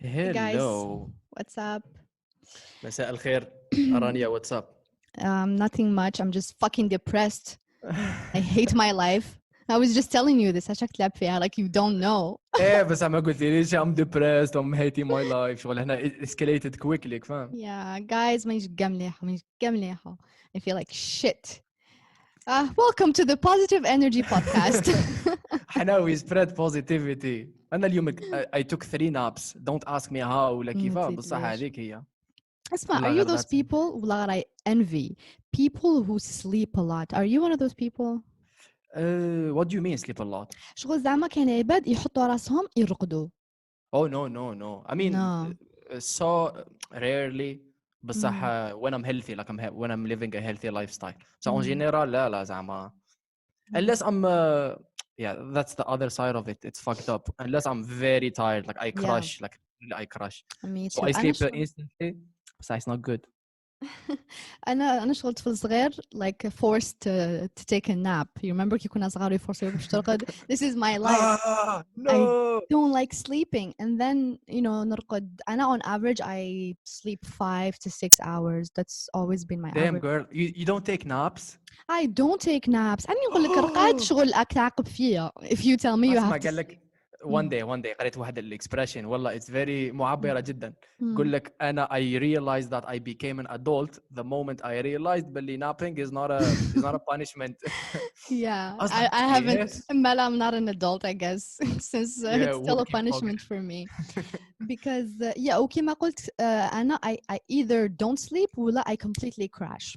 Hey guys, Hello. what's up? مساء الخير. رانيا واتساب. Nothing much. I'm just fucking depressed. I hate my life. I was just telling you this. عشان تلعب فيها like you don't know. ايه بس ما قلت ليش I'm depressed I'm hating my life شغل هنا escalated quickly فاهم. Yeah, guys, مانيش مليحة. I feel like shit. Welcome to the Positive Energy Podcast. احنا we spread positivity. انا اليوم I took 3 naps. Don't ask me how ولا كيفاه بصح تليش. هذيك هي. اسمع, لا are you غير those ذات. people that I envy? People who sleep a lot. Are you one of those people? What do you mean sleep a lot? شغل زعما كان عباد يحطوا راسهم يرقدوا. Oh no. I mean No. so rarely بصح when I'm healthy like when I'm living a healthy lifestyle. So in general لا زعما unless I'm yeah that's the other side of it. It's fucked up unless I'm very tired like I crush Yeah. like really I crush. Me So too. I sleep instantly but it's not good. أنا شغل طفل صغير like forced to take a nap. You remember كي كنا صغار يفرصوا باش ترقد. This is my life. No. I don't like sleeping and then نرقد. أنا on average I sleep 5 to 6 hours. That's always been my Damn average. girl, you don't take naps? I don't take naps. أنا نقول لك رقاد شغل تعاقب فيا. If you tell me you اسمع have to. قال لك one day قريت واحد الاكسبريشن والله it's very معبرة جدا. يقول لك أنا I realized that I became an adult the moment I realized باللي napping is not a punishment. Yeah, أصلا I haven't. yes. Well, I'm not an adult, I guess, since Yeah, it's still a work in punishment progress. for me. Because yeah, وكما قلت أنا I either don't sleep ولا I completely crash.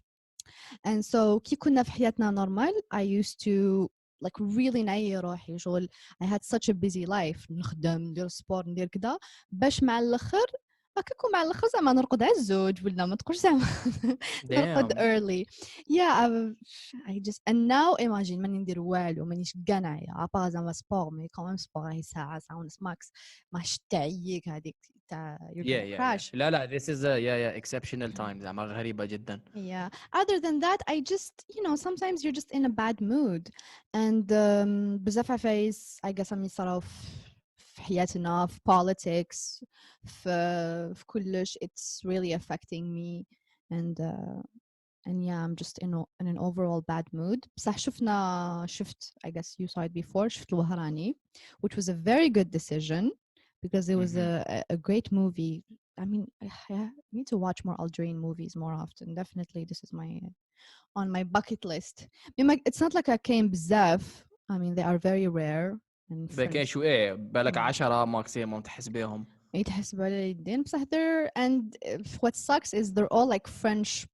And so كي كنا في حياتنا normal, I used to like really نعي روحي شغل. I had such a busy life. نخدم ندير سبور ندير كذا باش مع الآخر هكاكو مع الآخر زعما نرقد على الزوج ولا ما تقولش زعما نرقد Damn. early. Yeah, I just and now imagine ماني ندير والو مانيش كاع ناعية ابار زعما سبور مي كمان سبور هي ساعة ونص ماكس ماش تعييك هذيك تاع you're gonna Yeah. crash. لا this is a exceptional time زعما غريبة جدا. Yeah, other than that I just sometimes you're just in a bad mood and بزاف عفايس I guess يصراو في حياتنا في politics في كلش it's really affecting me and yeah I'm just in an overall bad mood. بصح شفت I guess you saw it before شفت الوهراني which was a very good decision because it was a great movie. I mean I need to watch more Algerian movies more often. Definitely this is on my bucket list. It's not like I came بزاف. I mean they are very rare and كاين French. شو ايه بالك 10 ماكسيموم تحس بيهم. يتحسبوا على اليدين بصح they're and what sucks is they're all like French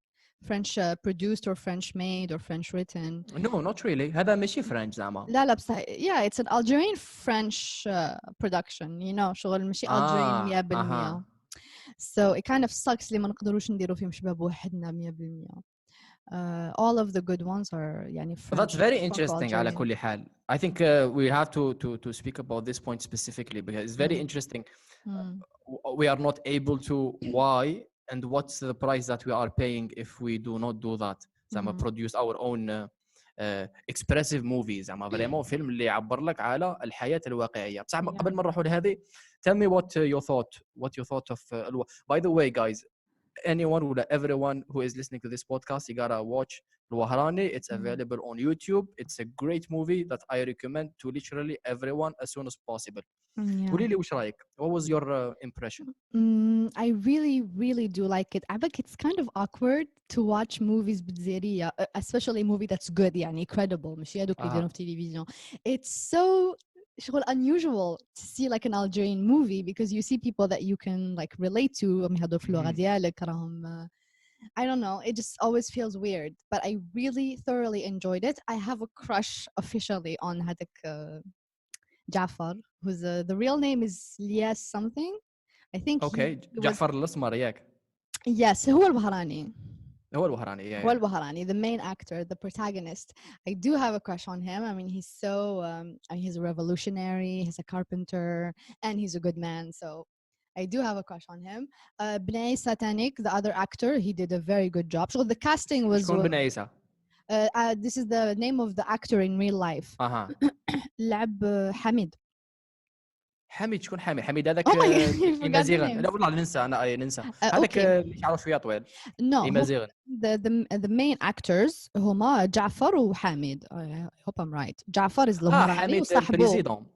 produced or French made or French written. No not really هذا ماشي فرنش زعما. لا بصح yeah it's an Algerian French production شغل ماشي Algerian 100%. So it kind of sucks اللي ما نقدروش نديروا فيهم شباب وحدنا 100%. All of the good ones are يعني French. That's very interesting على كل حال. I think we have to speak about this point specifically because it's very interesting. We are not able to why and what's the price that we are paying if we do not do that. زعما produce our own expressive movies زعما vraiment فيلم اللي يعبر لك على الحياة الواقعية. بصح قبل ما نروحوا لهذه tell me what you thought of by the way guys anyone or everyone who is listening to this podcast you gotta watch الوهراني. It's available on YouTube. It's a great movie that I recommend to literally everyone as soon as possible. قولي لي وش رايك? What was your impression? I really do like it. I think it's kind of awkward to watch movies بتزيرية especially a movie that's good يعني credible مش هذوك اللي يديروا في التلفزيون. It's so شغل unusual to see like an Algerian movie because you see people that you can like relate to هذول في اللغة ديالك راهم I don't know, it just always feels weird but I really thoroughly enjoyed it. I have a crush officially on هذاك Jafar who's the real name is Lias something. I think okay جعفر الأسمر ياك. Yes هو الوهراني. هو الوهراني هو الوهراني the main actor the protagonist. I do have a crush on him. I mean he's so he's a revolutionary, he's a carpenter and he's a good man, so I do have a crush on him. Bnei Satanik the other actor he did a very good job. So the casting was شكون بن عيسى؟ this is the name of the actor in real life. لعب حميد حميد شكون حميد هذاك Oh my god, you forgot the إيمازيغن لا names. والله ننسى انا ننسى هذاك Okay. اللي شعره شويه طويل No, إيمازيغن the main actors هما جعفر وحامد. I hope I'm right. جعفر is الوهراني حميد وصاحبه. البريزيدون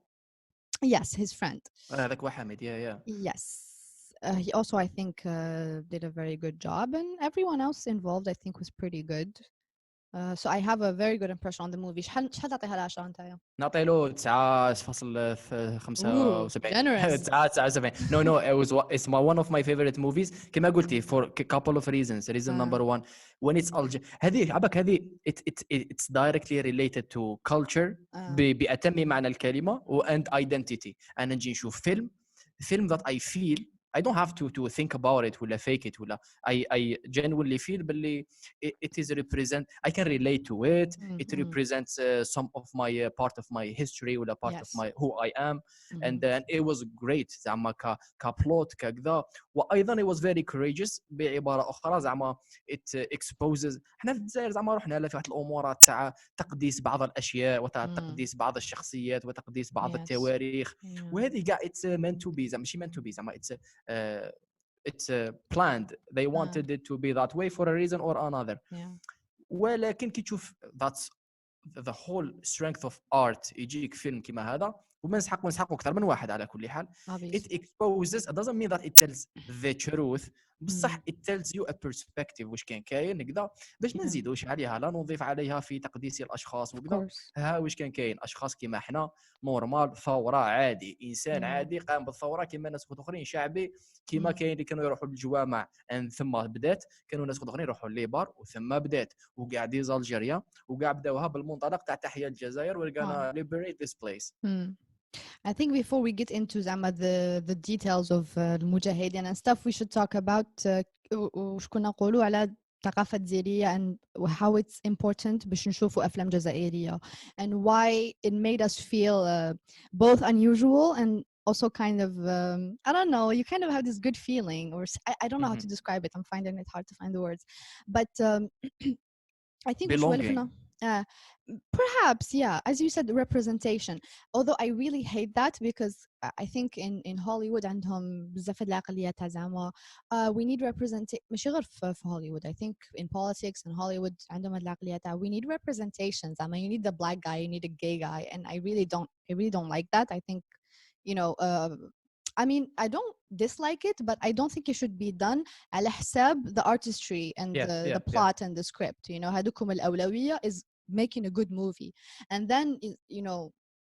Yes, his friend. هذاك هو حميد يا Yes. He also, I think, did a very good job, and everyone else involved, I think, was pretty good. So I have a very good impression on the movie. شحال تعطيها العشرة نتايا؟ نعطي له 9.75 Ooh, generous. 9.79 no it's one of my favorite movies كما قلتي for a couple of reasons reason number one when it's هذه عبك هذه it's directly related to culture بأتم معنى الكلمة and identity أنا نجي نشوف فيلم that I feel I don't have to think about it ولا fake it ولا I genuinely feel باللي it is represent I can relate to it it represents some of my part of my history ولا part of my who I am and then it was great زعما كبلوت كذا وايضا it was very courageous بعباره اخرى زعما it exposes احنا في الجزائر زعما رحنا لها في واحد الامور تاع تقديس بعض الاشياء وتقديس بعض الشخصيات وتقديس بعض التواريخ وهذه كاع it's meant to be زعما ماشي meant to be زعما it's planned they wanted it to be that way for a reason or another ولكن كي تشوف that's the whole strength of art يجيك فيلم كما هذا وما نسحقوا اكثر من واحد على كل حال it exposes it doesn't mean that it tells the truth بصح it tells you a perspective واش كاين كذا باش ما نزيدوش عليها لا نضيف عليها في تقديس الاشخاص وكذا ها واش كاين اشخاص كما احنا نورمال ثوره عادي انسان عادي قام بالثوره كما ناس اخرين شعبي كما كاين اللي كانوا يروحوا للجوامع ثم بدات كانوا ناس اخرين يروحوا لليبار وثم بدات وكاع ديز الجيريا وكاع بداوها بالمنطلق تاع تحيا الجزائر we're gonna liberate this place. I think before we get into زعما the details of المجاهدين and stuff we should talk about وش كنا نقولوا على الثقافة الجزائرية and how it's important باش نشوفوا أفلام جزائرية and why it made us feel both unusual and also kind of I don't know you kind of have this good feeling or I don't know how to describe it I'm finding it hard to find the words but I think belonging. Perhaps yeah as you said representation although I really hate that because I think in Hollywood عندهم بزاف العقلية تاع زعما we need representation ماشي غير في Hollywood I think in politics in Hollywood عندهم العقلية تاع we need representation زعما you need the black guy you need a gay guy and I really don't like that I think you know I mean I don't dislike it but I don't think it should be done على حساب the artistry and the plot and the script you know هذوكم الأولوية is making a good movie and then you know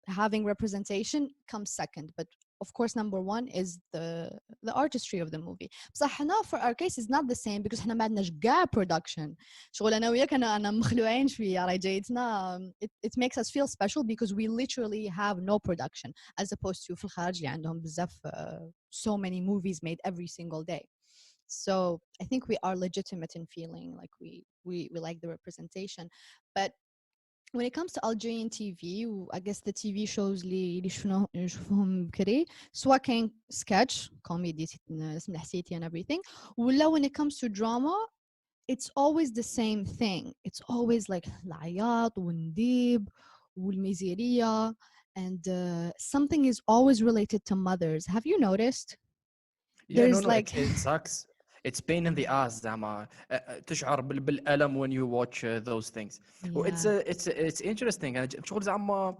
having representation comes second but of course number one is the artistry of the movie بصح هنا for our case is not the same because احنا ما عندناش كاع production شغل انا وياك انا مخلوعين شويه راهي جايتنا it makes us feel special because we literally have no production as opposed to في الخارج اللي عندهم بزاف so many movies made every single day so I think we are legitimate in feeling like we like the representation but when it comes to Algerian TV I guess the TV shows اللي نشوفهم بكري سواء كان sketch comedy اسم الحسيتي and everything ولا when it comes to drama it's always the same thing it's always like العياط والنديب والميزيرية and something is always related to mothers have you noticed there's like it sucks it's pain in the ass زعما تشعر بالألم when you watch those things it's interesting شغل زعما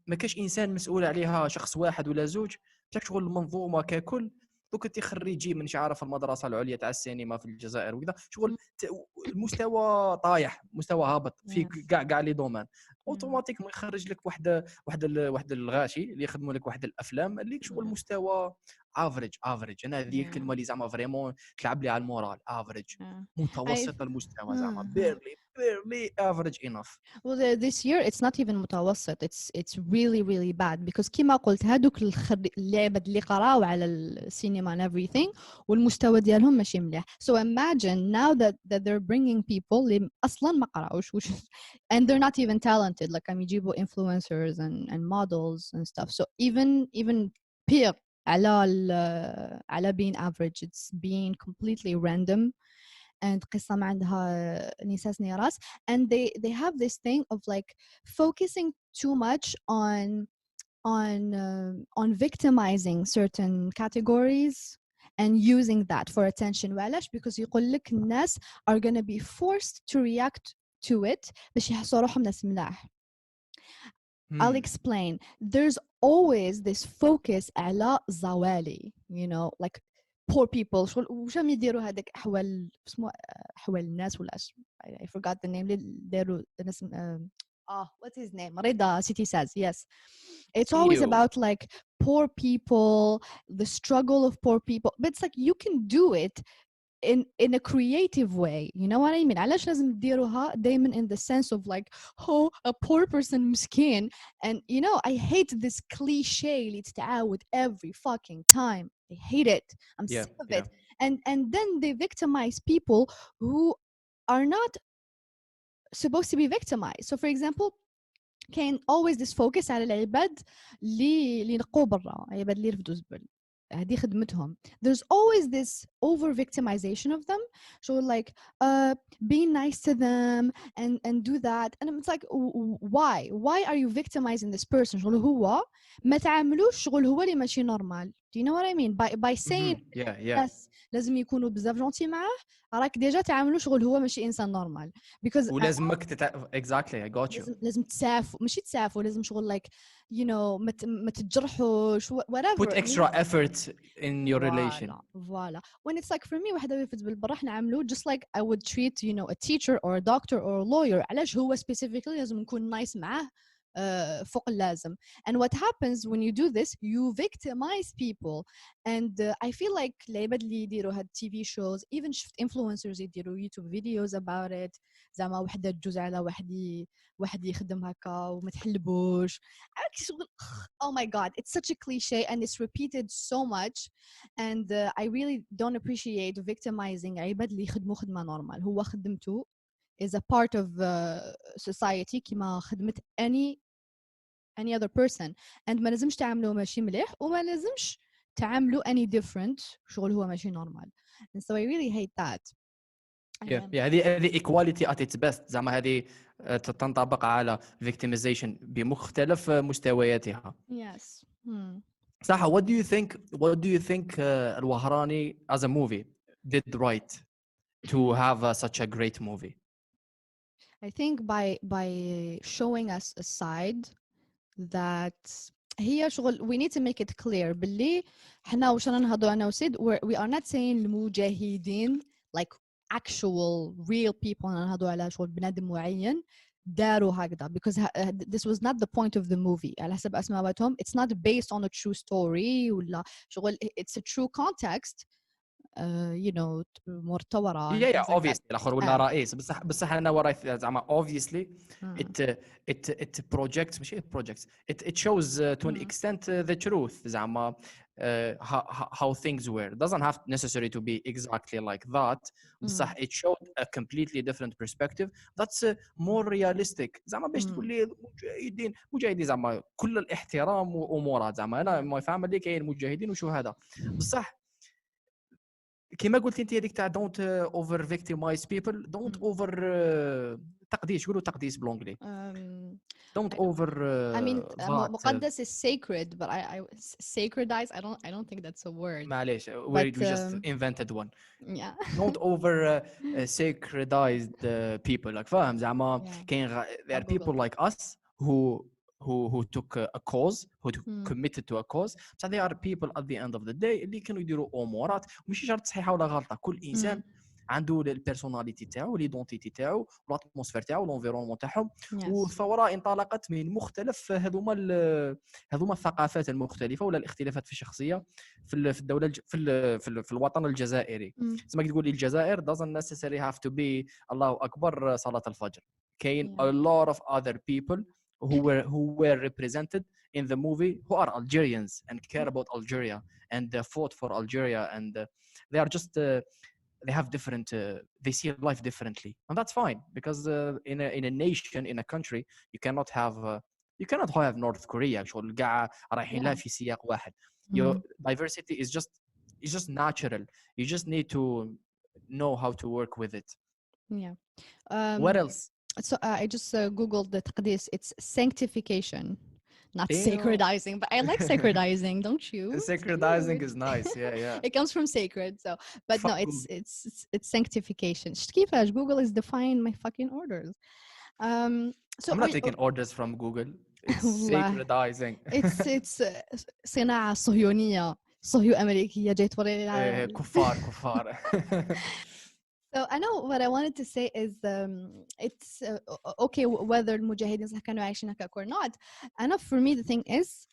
ما كاش انسان مسؤول عليها شخص واحد ولا زوج شغل المنظومه ككل دوك انت خريجي من عارف المدرسه العليا تاع السينما في الجزائر وكذا شغل المستوى طايح مستوى هابط في كاع لي دومان اوتوماتيك يخرج لك واحد الغاشي اللي يخدموا لك واحد الافلام اللي شغل مستوى افريج انا هذه الكلمه اللي زعما فريمون تلعب لي على المورال افريج متوسط المستوى زعما barely average enough. Well, this year it's not even متوسط. It's really bad because كما قلت هادوك اللعبة اللي قراو على السينما and everything والمستوى ديالهم ماشي مليح. So imagine now that they're bringing people اللي أصلاً ما قراوش and they're not even talented. Like يجيبوا influencers and models and stuff. So even peer على being average. It's being completely random. and قصة ما عندها نساس نراس and they have this thing of like focusing too much on on victimizing certain categories and using that for attention. وعلاش؟ because يقول لك الناس are gonna be forced to react to it باش يحسوا روحهم ناس ملاح. I'll explain. There's always this focus على زوالي, you know, like poor people. شغل وشام يديروا هذاك أحوال اسمه أحوال الناس ولا I forgot the name. داروا ناس what's his name? Rida City says, yes. It's always about like poor people, the struggle of poor people. But it's like you can do it in a creative way. You know what I mean? علاش لازم تديروها دايما in the sense of like, oh, a poor person مسكين. And you know, I hate this cliche اللي تتعاود every fucking time. I hate it. I'm sick of it. And then they victimize people who are not supposed to be victimized. So for example, كاين always this focus على العباد اللي نقوا برا، عباد اللي يرفدوا زبل، هذه خدمتهم. There's always this over victimization of them. So like be nice to them and do that. And it's like, why are you victimizing this person؟ شغل هو ما تعاملوش شغل هو اللي ماشي normal. Do you know what I mean? By saying yes لازم يكونوا بزاف جونتي معاه، راك ديجا تعاملوا شغل هو ماشي انسان نورمال. Because ولازمك exactly I got you. لازم تسافوا، ماشي تسافوا، لازم شغل like you know ما تجرحوش whatever. Put extra effort in your relation. Voilà. When it's like for me واحد يفوت بالبرا نعاملو just like I would treat you know a teacher or a doctor or a lawyer. علاش هو specifically لازم نكون nice معاه فوق اللازم. And what happens when you do this, you victimize people. And I feel like العباد اللي يديروا هاد TV shows, even شفت influencers يديروا YouTube videos about it. زعما وحده تجوز على واحد يخدم هكا وما تحلبوش. Oh my god, it's such a cliche and it's repeated so much. And I really don't appreciate victimizing عباد اللي يخدموا خدمة نورمال. هو خدمته is a part of society كما خدمت any other person. And ما لازمش تعاملوا ماشي مليح وما لازمش تعاملوا any different شغل هو ماشي normal. And so I really hate that. هذه equality at its best. زعما هذه تنطبق على victimization بمختلف مستوياتها. Yes. صح. What do you think الوهراني as a movie did right to have such a great movie? I think by showing us a side that هي شغل we need to make it clear باللي حنا وش نهضروا أنا وسيد we are not saying المجاهدين like actual real people نهضروا على شغل بنادم معين داروا هكذا because this was not the point of the movie. على حسب أسماءاتهم it's not based on a true story ولا شغل it's a true context. You know مرتورة obviously الآخر ولا رئيس بصح أنا وراي زعما obviously it projects ماشي it projects it shows to an extent the truth زعما how things were. It doesn't have necessarily to be exactly like that. بصح it showed a completely different perspective that's more realistic. زعما باش تقول لي مجاهدين زعما كل الاحترام وأمورات زعما أنا ما فاهم اللي كاين مجاهدين وشو هذا بصح كما قلت انت هذيك تاع don't over victimize people don't over تقديس يقولوا تقديس بالانجلي don't over I mean مقدس is sacred but I sacredize I don't think that's a word. معليش we just invented one. Yeah. don't over sacredize people like فاهم زعما كاين there are people like us who took a cause who committed to a cause. So they are people at the end of the day اللي كانوا يديروا امورات ماشي شرط صحيحه ولا غلطه. كل انسان عنده البيرسوناليتي تاعو ليدونتيتي تاعو والاتموسفير تاعو والانفيرونمون تاعهم. والثوره انطلقت من مختلف هذوما الثقافات المختلفه ولا الاختلافات في الشخصيه في الدوله في الوطن الجزائري. زعما تقول لي الجزائر doesn't necessarily have to be الله اكبر صلاه الفجر. كاين a lot of other people who were represented in the movie who are Algerians and care about Algeria and fought for Algeria and they are just they have different they see life differently and that's fine because in a nation in a country you cannot have North Korea شغل كاع رايحين لها في سياق واحد. Your diversity is just natural. You just need to know how to work with it. Yeah. What else? So I just googled the تقديس. It's sanctification. not sacredizing, but I like sacredizing, don't you? Sacredizing is nice. Yeah. It comes from sacred, so but no, it's sanctification. كيفاش Google is defying my fucking orders. So I'm not taking orders from Google. It's sacredizing. it's صناعة صهيونية صهيو أمريكية جاي توري كفار. So I know what I wanted to say is it's okay whether المجاهدين صح كانوا عايشين هكاك or not. And for me the thing is,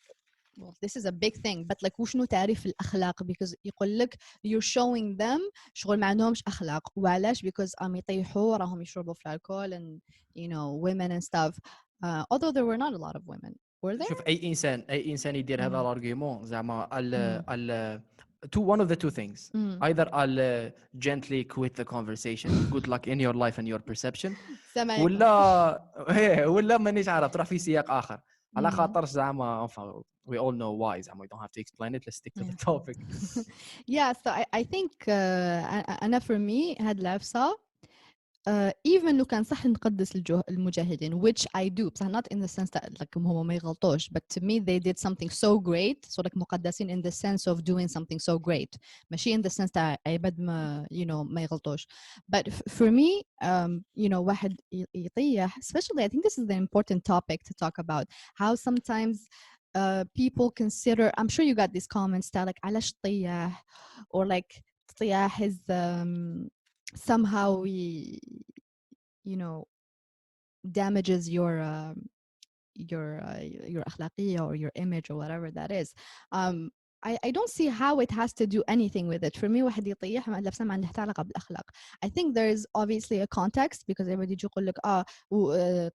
well, this is a big thing, but like وشنو تعريف الأخلاق, because يقول لك you're showing them شغل ما عندهمش أخلاق. وعلاش؟ because يطيحوا راهم يشربوا في الكحول and you know women and stuff, although there were not a lot of women. Were there? شوف أي إنسان يدير هذا الارجيومون زعما one of the two things. Either I'll gently quit the conversation. Good luck in your life and your perception. ولا مانيش عارف تروح في سياق آخر. على خاطر زعما we all know why زعما we don't have to explain it. Let's stick to the topic. Yeah, so I think أنا for me هاد العفسة even لو كان صح نقدس المجاهدين, which I do, but not in the sense that like هم ما يغلطوش, but to me they did something so great, so like مقدسين in the sense of doing something so great, ماشي in the sense that عباد ما you know ما يغلطوش. But for me you know واحد يطيح, especially I think this is the important topic to talk about, how sometimes people consider, I'm sure you got these comments that like علاش تطيح, or like تطيح is somehow you know damages your أخلاقية or your image or whatever that is. I don't see how it has to do anything with it. For me واحد يطيح لابسة ما عندها علاقة بالأخلاق. I think there is obviously a context, because everybody يجي يقول لك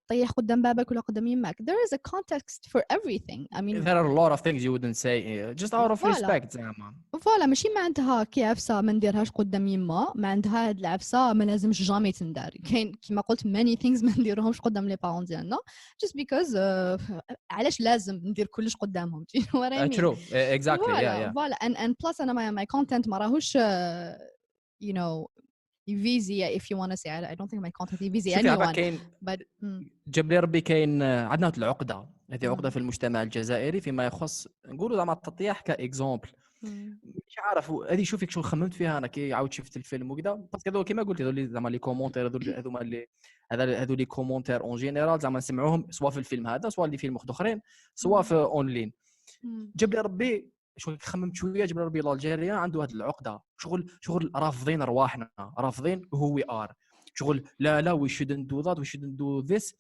طيح قدام بابك ولا قدام يمك. There is a context for everything. I mean there are a lot of things you wouldn't say just out of respect زعما. فوالا ماشي ما عندها كي عفسة ما نديرهاش قدام يما, ما عندها هاد العفسة ما لازمش جامي تندار. كاين كيما قلت many things ما نديرهمش قدام لي بارون ديالنا just because علاش لازم ندير كلش قدامهم. Do you know what I mean? True, exactly. Voilà. And plus أنا my content ما راهوش you know يفيزي, if you want to say. I don't think my content يفيزي anyone. But جبري ربي كاين عندنا العقدة هذه عقدة في المجتمع الجزائري فيما يخص نقولوا زعما التطيح كإكزامبل. مش عارف هذه شوفك شو خممت فيها انا كي عاود شفت الفيلم وكذا, باسكو هذول كيما قلت هذول زعما لي كومونتير هذوما اللي هذول لي كومونتير اون جينيرال زعما نسمعوهم سواء في الفيلم هذا سواء اللي فيلم اخرين سواء في اونلاين. جاب لي ربي شغل خممت شويه, جاب لي ربي الالجيريا عنده هذه العقده شغل رافضين ارواحنا, رافضين who we are, شغل لا we shouldn't do that, we shouldn't do this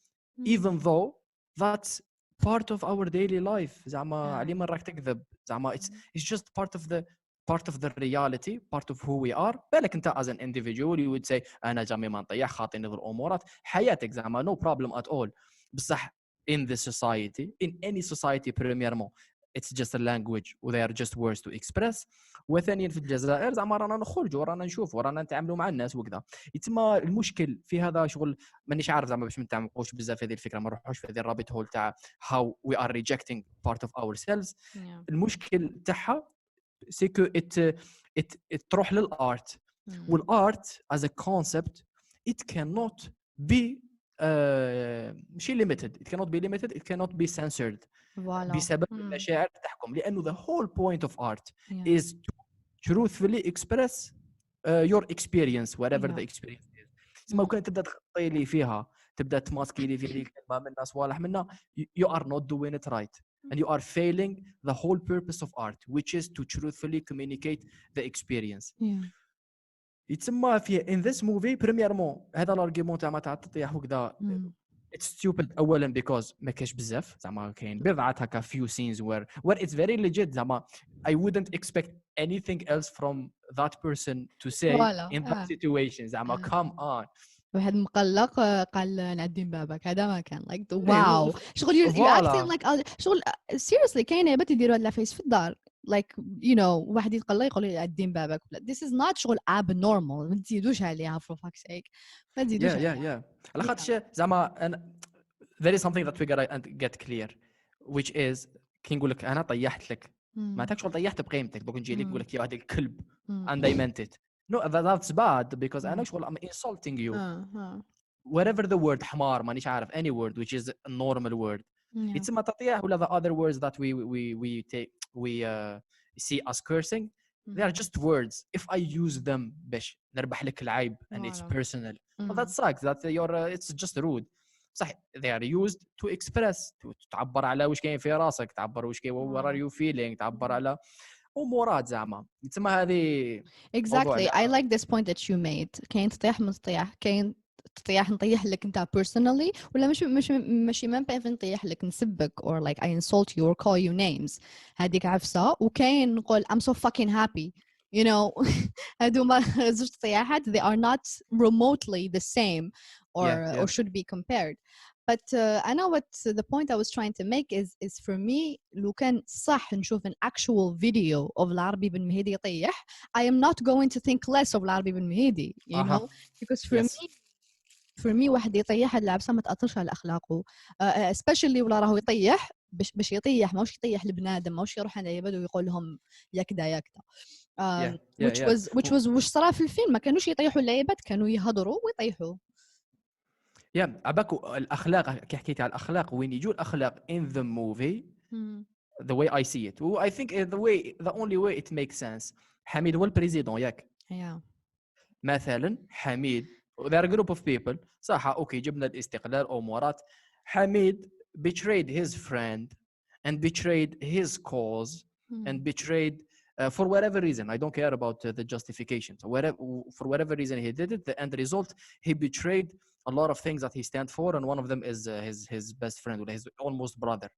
even though that's part of our daily life. زعما علي من راك تكذب زعما it's just part of the reality, part of who we are. بالك انت as an individual you would say انا جامي ما نطيح خاطيني ذو الامورات حياتك زعما no problem at all. بصح in the society, in any society premièrement it's just a language و they are just words to express. وثانيا في الجزائر زعما رانا نخرجوا ورانا نشوفوا ورانا نتعاملوا مع الناس وكذا. يتما المشكل في هذا شغل مانيش عارف زعما باش ما نتعمقوش بزاف في هذه الفكره, ما نروحوش في هذه الرابط هول تاع how we are rejecting part of ourselves. المشكل تاعها c'est que it تروح للارت, والارت as a concept it cannot be ماشي limited, it cannot be limited, it cannot be censored بسبب المشاعر تحكم, لأنه the whole point of art is to truthfully express your experience whatever the experience is. ما كنت تبدأ تخطي لي فيها, تبدأ تماسكي لي فيها كلمة منها صوالح منها, you are not doing it right and you are failing the whole purpose of art, which is to truthfully communicate the experience. يتسمى في in this movie premièrement هذا الارجيومون تاع التطيح وكذا it's stupid اولا because ما كاش بزاف زعما كاين بضعه هكا few scenes where it's very legit زعما I wouldn't expect anything else from that person to say in that situation زعما come on. واحد مقلق قال نعدي بابك, هذا ما كان like واو شغل you acting like شغل seriously كاين عباد يديروا هاد العفايس في الدار like you know واحد يتقلق يقول لي عدي بابك. this is not شغل abnormal, ما تزيدوش عليها for fuck's sake, ما تزيدوش على خاطرش زعما there is something that we gotta get clear which is كي نقول لك انا طيحت لك ما تاك شغل طيحت بقيمتك دوك نجي لك نقول لك يا هذا الكلب and I meant it. No, that's bad because أنا شغل I'm insulting you. Whatever the word حمار مانيش عارف any word which is a normal word Yeah. يتسمى تطيح ولا the other words that we see as cursing. They are just words. If I use them باش نربح لك العيب and it's Voilà. personal, well, that sucks. That it's just rude. صح, they are used to express, تعبر على واش كاين في راسك, تعبر واش كاين what are you feeling, تعبر على امورات زعما. تسمى هذه موضوع Exactly. I like this point that you made. كاين تطيح من تطيح, كاين تطيح نطيح لك انت personally ولا مش ما بين نطيح لك نسبك or like I insult you or call you names. هذيك عفسة. وكاين نقول I'm so fucking happy. You know, هذوما زوج تطيحات, they are not remotely the same or should be compared. But I know what the point I was trying to make is for me لو كان صح نشوف an actual video of العربي بن مهدي يطيح, I am not going to think less of العربي بن مهدي, you know, because for me واحد يطيح هاد العبسة ما تأثرش على أخلاقه, especially ولا راهو يطيح باش يطيح, ماوش يطيح لبنادم, ماوش يروح عند عباد ويقول لهم يكدا يكدا. which was وش صرا في الفيلم, ما كانوش يطيحوا العباد, كانوا يهضروا ويطيحوا. عباكو الاخلاق كي حكيتي على الاخلاق وين يجوا الاخلاق in the movie the way I see it I think the only way it makes sense. حميد هو البريزيدون ياك, مثلا حميد there are a group of people صح, اوكي جبنا الاستقلال امورات, حميد betrayed his friend and betrayed his cause and betrayed for whatever reason, I don't care about the justification, so for whatever reason he did it, the end result he betrayed a lot of things that he stands for, and one of them is his best friend or his almost brother.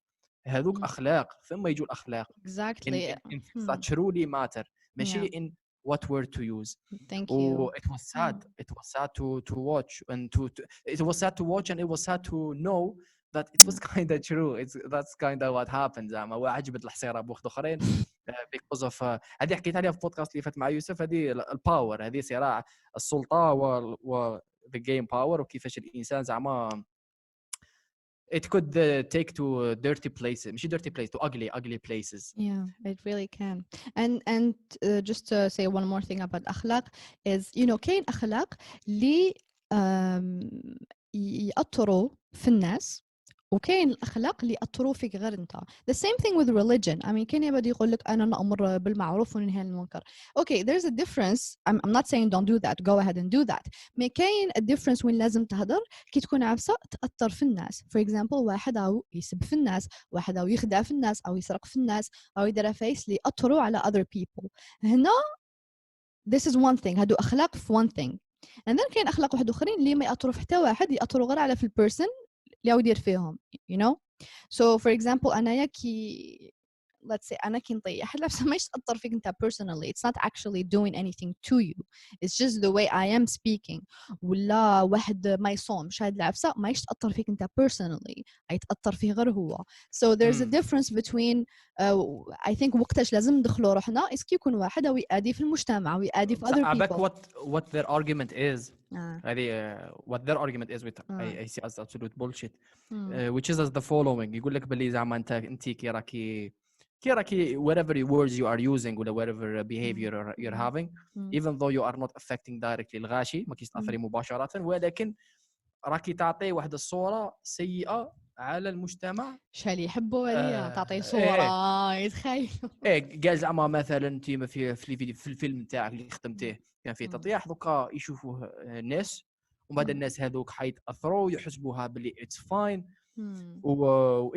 هذوك أخلاق, ثم يجوا الأخلاق exactly in things that truly matter, ماشي in what word to use. Thank you. It was sad. It was sad to watch and it was sad to watch, and it was sad to know that it was kind of true. That's kind of what happened. زعما وعجبت الحصيرة بوخت آخرين because of هذه حكيت عليها في بودكاست اللي فات مع يوسف, هذه الباور, هذه صراع السلطة و the game power, وكيفاش الإنسان زعما it could take to dirty places, مش dirty places, to ugly places. Yeah, it really can. And just to say one more thing about أخلاق is, you know, كاين أخلاق اللي يأثروا في الناس, وكاين الأخلاق اللي يأثروا فيك غير أنت. The same thing with religion. I mean, كاين يبدأ يقول لك أنا نأمر بالمعروف وننهي عن المنكر. Okay, there's a difference. I'm not saying don't do that. Go ahead and do that. ما كاين a difference وين لازم تهدر كي تكون عفسة تأثر في الناس. For example, واحد أو يسب في الناس, واحد أو يخدع في الناس, أو يسرق في الناس, أو يدير فايس اللي يأثروا على other people. هنا this is one thing. هادو أخلاق في one thing. And then كاين أخلاق واحد آخرين اللي ما يأثروا في حتى واحد, يأثروا غير على في البيرسون اللي يدير فيهم, you know. So for example أنا كي let's say أنا كي نطيح العفسة ما يتأثر فيك أنت personally, it's not actually doing anything to you, it's just the way I am speaking. ولا واحد ما يصومش, هاد العفسة ما يتأثر فيك أنت personally, يتأثر فيه غير هو. So there's a difference between I think وقتاش لازم ندخلوا روحنا إسكي يكون واحد أو يأدي في المجتمع ويأدي في other people. What their argument is what their argument is with I see as absolute bullshit, which is as the following. يقول لك باللي زعما انت كي راكي whatever words you are using or whatever behavior you're having, even though you are not affecting directly الغاشي, ما كيش تأثري مباشرة, ولكن راكي تعطي واحد الصورة سيئة على المجتمع. شالي يحبوا هذه تعطي صورة يتخيل. قال زعما مثلا انت في الفيلم تاعك اللي خدمتيه كان فيه تطيح, دوكا يشوفوه الناس, ومن بعد الناس هذوك حيتأثروا يحسبوها باللي it's fine,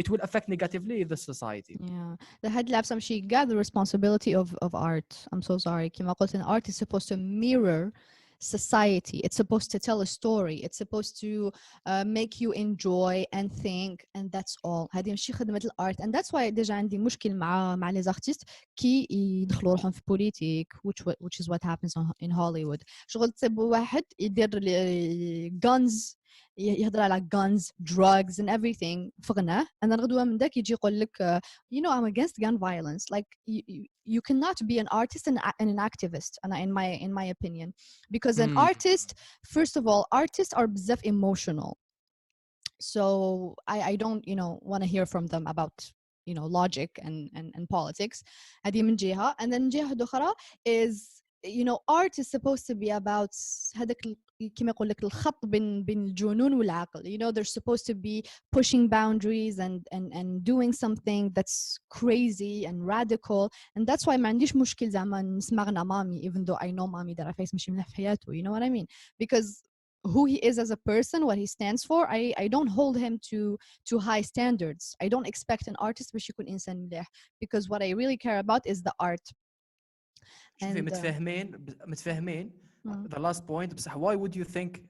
it will affect negatively the society. Yeah, the head lab she got the responsibility of art. I'm so sorry. كما قلت, an art is supposed to mirror society. It's supposed to tell a story. It's supposed to make you enjoy and think, and that's all. هذه ماشي خدمة الارت, and that's why ديجا عندي مشكل مع les artistes كي يدخلوا روحهم في بوليتيك, which is what happens in Hollywood. شغل تسب واحد يدير guns, يهضر على guns, drugs and everything فغناه, and then غدوة من داك يجي يقول لك you know I'm against gun violence. Like you cannot be an artist and an activist, and in my opinion, because an artist, first of all, artists are بزاف emotional, so I don't want to hear from them about logic and politics. هذه من جهة, and then جهة أخرى is art is supposed to be about هذاك كما يقول لك الخط بين الجنون والعقل. You know, they're supposed to be pushing boundaries and doing something that's crazy and radical, and that's why ما عنديش مشكل زعما نسمعنا مامي even though I know مامي دار فايس ماشي مليح في حياته. You know what I mean? Because who he is as a person, what he stands for, I don't hold him to high standards. I don't expect an artist باش يكون إنسان مليح, because what I really care about is the art. شوفي متفاهمين the last point. بصح why would you think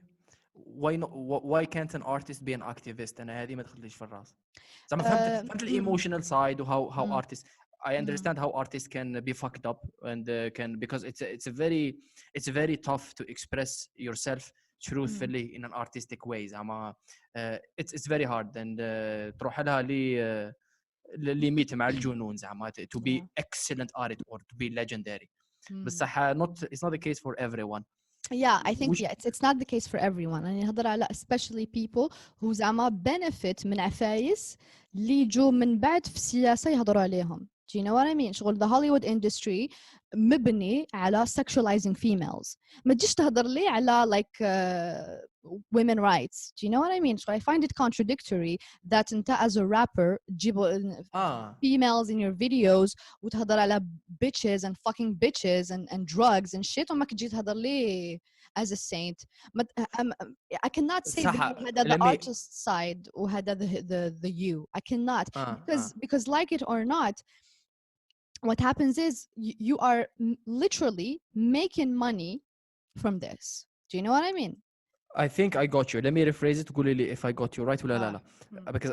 why can't an artist be an activist؟ انا هذه ما دخلتش في الراس. زعما فهمت الايموشنال سايد و how artists I understand how artists can be fucked up and can, because it's very tough to express yourself truthfully in an artistic way. زعما it's very hard and تروح لها ليميت مع الجنون زعما to be excellent at it or to be legendary. بصح it's not the case for everyone. Yeah, I think it's not the case for everyone. يعني نهضر على especially people who زعما benefit من عفايس اللي جو من بعد في السياسة يهضروا عليهم. Do you know what I mean? شغل the Hollywood industry مبني على sexualizing females. ما تجيش تهضر لي على like women rights. Do you know what I mean? So I find it contradictory that انت as a rapper تجيبوا females in your videos وتهضر على bitches and fucking bitches and drugs and shit وما كتجي تهضر لي as a saint. But I cannot say هذا the artist side وهذا the you. I cannot because like it or not, what happens is you are literally making money from this. Do you know what I mean? I think I got you. Let me rephrase it. قولي لي if I got you right ولا لا. Because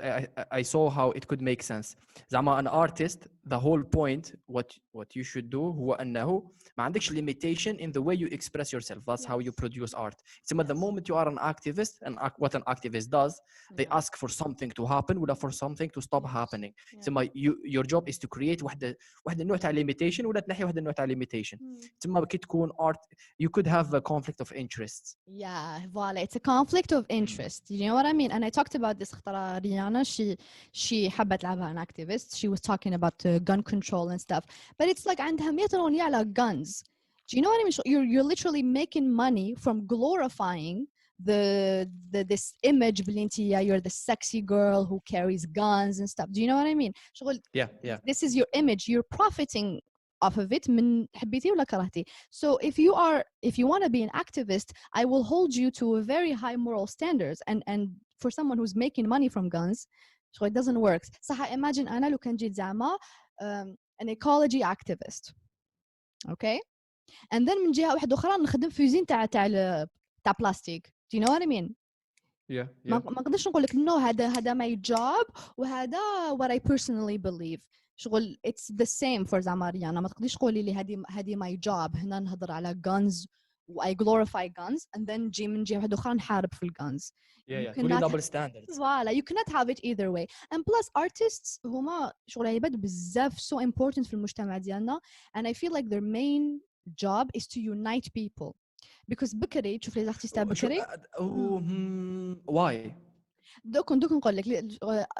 I saw how it could make sense. زعما an artist, the whole point what you should do هو أنه ما عندكش limitation in the way you express yourself. That's how you produce art. So the moment you are an activist, and what an activist does, they ask for something to happen ولا for something to stop happening. So your job is to create واحد النوع تاع limitation ولا تنحي واحد النوع تاع limitation. ثم كي تكون art, you could have a conflict of interests. Yeah, voilà, it's a conflict of interest. You know what I mean? And I talked about this خطرة ريانا, she حبت لعبها an activist. She was talking about gun control and stuff. But it's like عندها 100 أغنية على guns. Do you know what I mean? You're literally making money from glorifying this image بلي you're the sexy girl who carries guns and stuff. Do you know what I mean? Yeah. This is your image. You're profiting off of it من حبيتي ولا كرهتي. So if you want to be an activist, I will hold you to a very high moral standards, and for someone who's making money from guns, so it doesn't work. صح, imagine أنا لو كان جيت زعما an ecology activist, okay, and then من جهة واحدة أخرى نخدم في زين تاع بلاستيك. Do you know what I mean? Yeah. ما نقدرش نقول لك no هذا my job وهذا what I personally believe. شغل it's the same for زعما ريانا, ما تقدريش تقولي لي هذه my job هنا نهضر على guns و I glorify guns and then نجي من جهة واحدة أخرى نحارب في guns. تقولي double standards. Voilà, you cannot have it either way. And plus artists هما شغل عباد بزاف so important في المجتمع ديالنا, and I feel like their main job is to unite people. Because بكري تشوف لي زارتيستا بكري why دوك نقول لك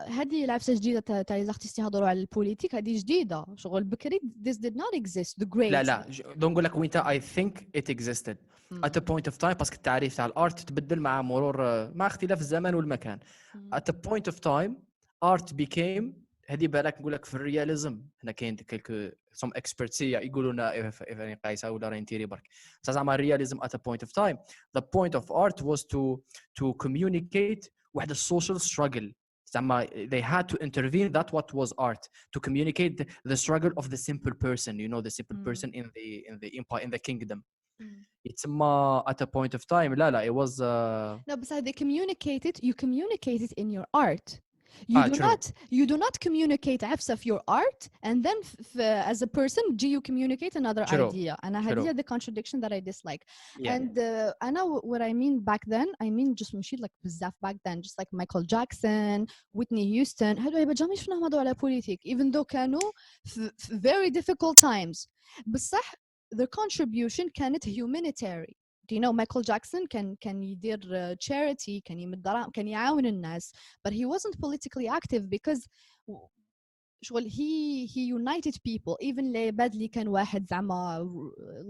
هذه العفسه جديده تاع زارتيست يهضروا على البوليتيك, هذه جديده شغل بكري this did not exist. The great لا نقول لك وين I think it existed at a point of time, باسكو التعريف تاع الارت تبدل مع مرور مع اختلاف الزمان والمكان. at a point of time art became, هذه بالك نقول لك في الرياليزم هنا كاين كلكو some experts يقولوا لنا يعني قايسه ولا راهي نتيري برك. زعما الرياليزم at a point of time, the point of art was to communicate واحد social struggle. زعما they had to intervene. That what was art, to communicate the struggle of the simple person, you know, the simple person in the empire, in the kingdom. It's at a point of time لا it was no, besides they you communicate it in your art. You do not communicate عفسة في your art and then as a person do you communicate another idea. and هذه the contradiction that I dislike. And أنا what I mean back then, I mean just مشيت like بزاف back then, just like Michael Jackson, Whitney Houston, هادو عباد جامي شفناهم هادو على politic even though كانوا very difficult times, بصح their contribution كانت humanitarian. Do you know Michael Jackson كان يدير charity, كان يمد درهم, كان يعاون الناس, but he wasn't politically active because شغل he united people. even العباد اللي كان واحد زعما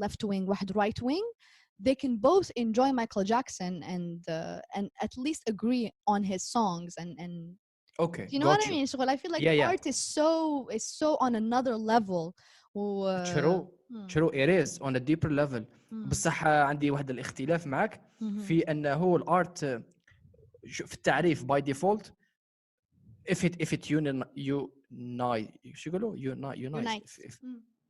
left wing واحد right wing, they can both enjoy Michael Jackson and at least agree on his songs and Okay, do you know got what I you. mean? شغل I feel like Yeah. art is so on another level. True, it is on a deeper level. بصح عندي واحد الاختلاف معك في انه الارت في التعريف by default if it unite شو يقولوا unites.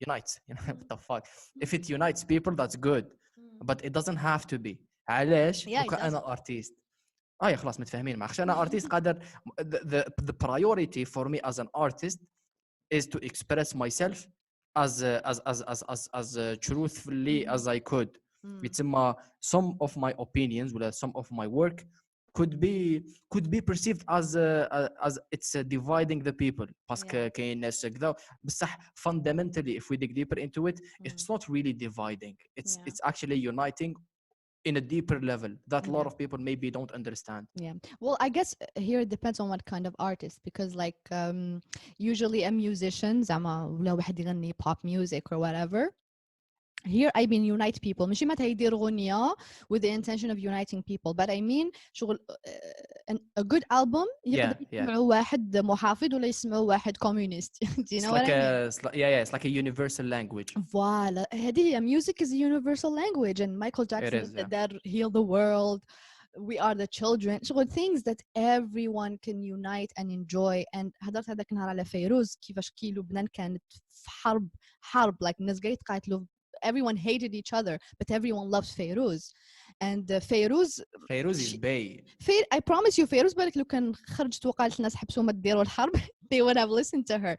unites what the fuck if it unites people that's good but it doesn't have to be. علاش Yeah, لو it كان انا doesn't. ارتيست خلاص متفاهمين معك انا ارتيست قادر the priority for me as an artist is to express myself as truthfully as I could. يتسمى some of my opinions ولا some of my work could be perceived as it's dividing the people باسكو كاين ناس كذا بصح fundamentally if we dig deeper into it it's not really dividing, it's actually uniting in a deeper level that a lot of people maybe don't understand. Yeah. Well, I guess here it depends on what kind of artist, because like usually a musician زعما ولا واحد يغني pop music or whatever, here I mean unite people. ماشي معناتها يدير غنية with the intention of uniting people, but I mean شغل a good album يقدر يسمعه واحد محافظ ولا يسمعه واحد communist. Do you know what I mean? It's like a universal language. Voilà. هذه music is a universal language, and Michael Jackson said that heal the world. We are the children. So things that everyone can unite and enjoy. And هدرت هذاك النهار على فيروز كيفاش كي لبنان كانت في حرب like الناس قاعد يتقاتلوا. Everyone hated each other, but everyone loves Feiruz. And Feiruz is bae. I promise you Feiruz بالك لو كان خرجت وقالت الناس حبسوا ما تديروا الحرب they would have listened to her,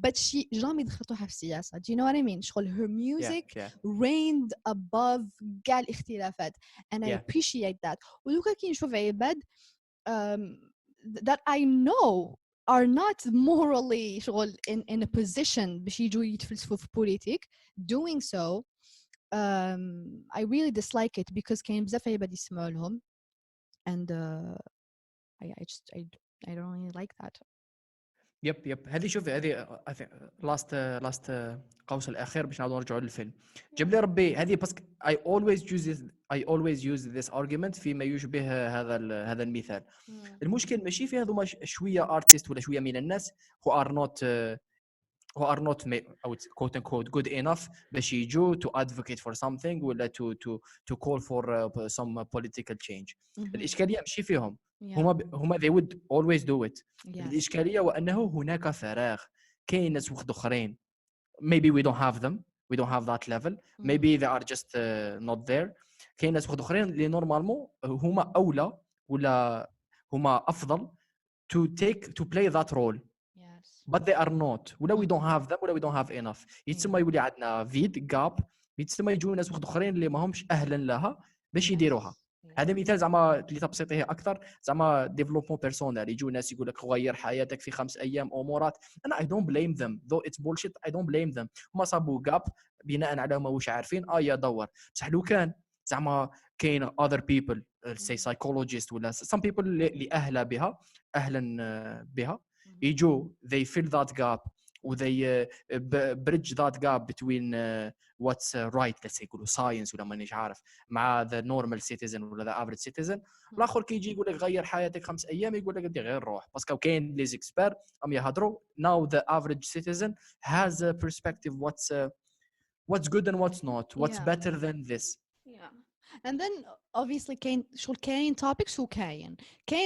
but she جامي دخلتوها في السياسة. Do you know what I mean? شغل her music reigned above كاع الاختلافات, and I appreciate that. ولوكا كي نشوف عباد that I know are not morally شغل in a position باش يجوا يتفلسفوا في politic doing so. I really dislike it because كاين بزاف عباد يسمعوا لهم, and I don't really like that. يب هذه شوفي هذه لاست قوس الاخير باش نعاودوا نرجعوا للفيلم. جاب لي ربي هذه باسكو I always use this argument فيما يشبه هذا المثال. المشكل ماشي في هذوما شويه ارتست ولا شويه من الناس who are not quote unquote good enough باش يجوا to advocate for something ولا to call for some political change. الاشكاليه ماشي فيهم, هما they would always do it. الاشكاليه وانه هناك فراغ, كاين ناس وحد اخرين maybe we don't have that level, maybe they are just not there. كاين ناس وحد اخرين اللي نورمالمون هما اولى ولا هما افضل to play that role, but they are not ولا we don't have them ولا we don't have enough. يتسمى يولي عندنا فيد جاب, يتسمى يجوا ناس وحد اخرين اللي ما همش اهلا لها باش يديروها. هذا مثال زعما لتبسيطه اكثر, زعما ديفلوبمون بيرسونال, يجوا ناس يقول لك غير حياتك في 5 ايام امورات. انا I don't blame them though it's bullshit, I don't blame them. هما صابوا جاب بناء على ما واش عارفين يا دور. بصح لو كان زعما كاين other people say psychologist ولا some people اللي اهلا بها يجوا they fill that gap و they bridge that gap between what's right, let's say يقولوا science ولا مانيش عارف, مع the normal citizen ولا the average citizen. الاخر كي يجي يقول لك غير حياتك 5 ايام يقول لك غير روح, باسكو كاين لي زيكسبير ام يهضروا. now the average citizen has a perspective what's good and what's not, what's better than this. And then obviously كاين topics وكاين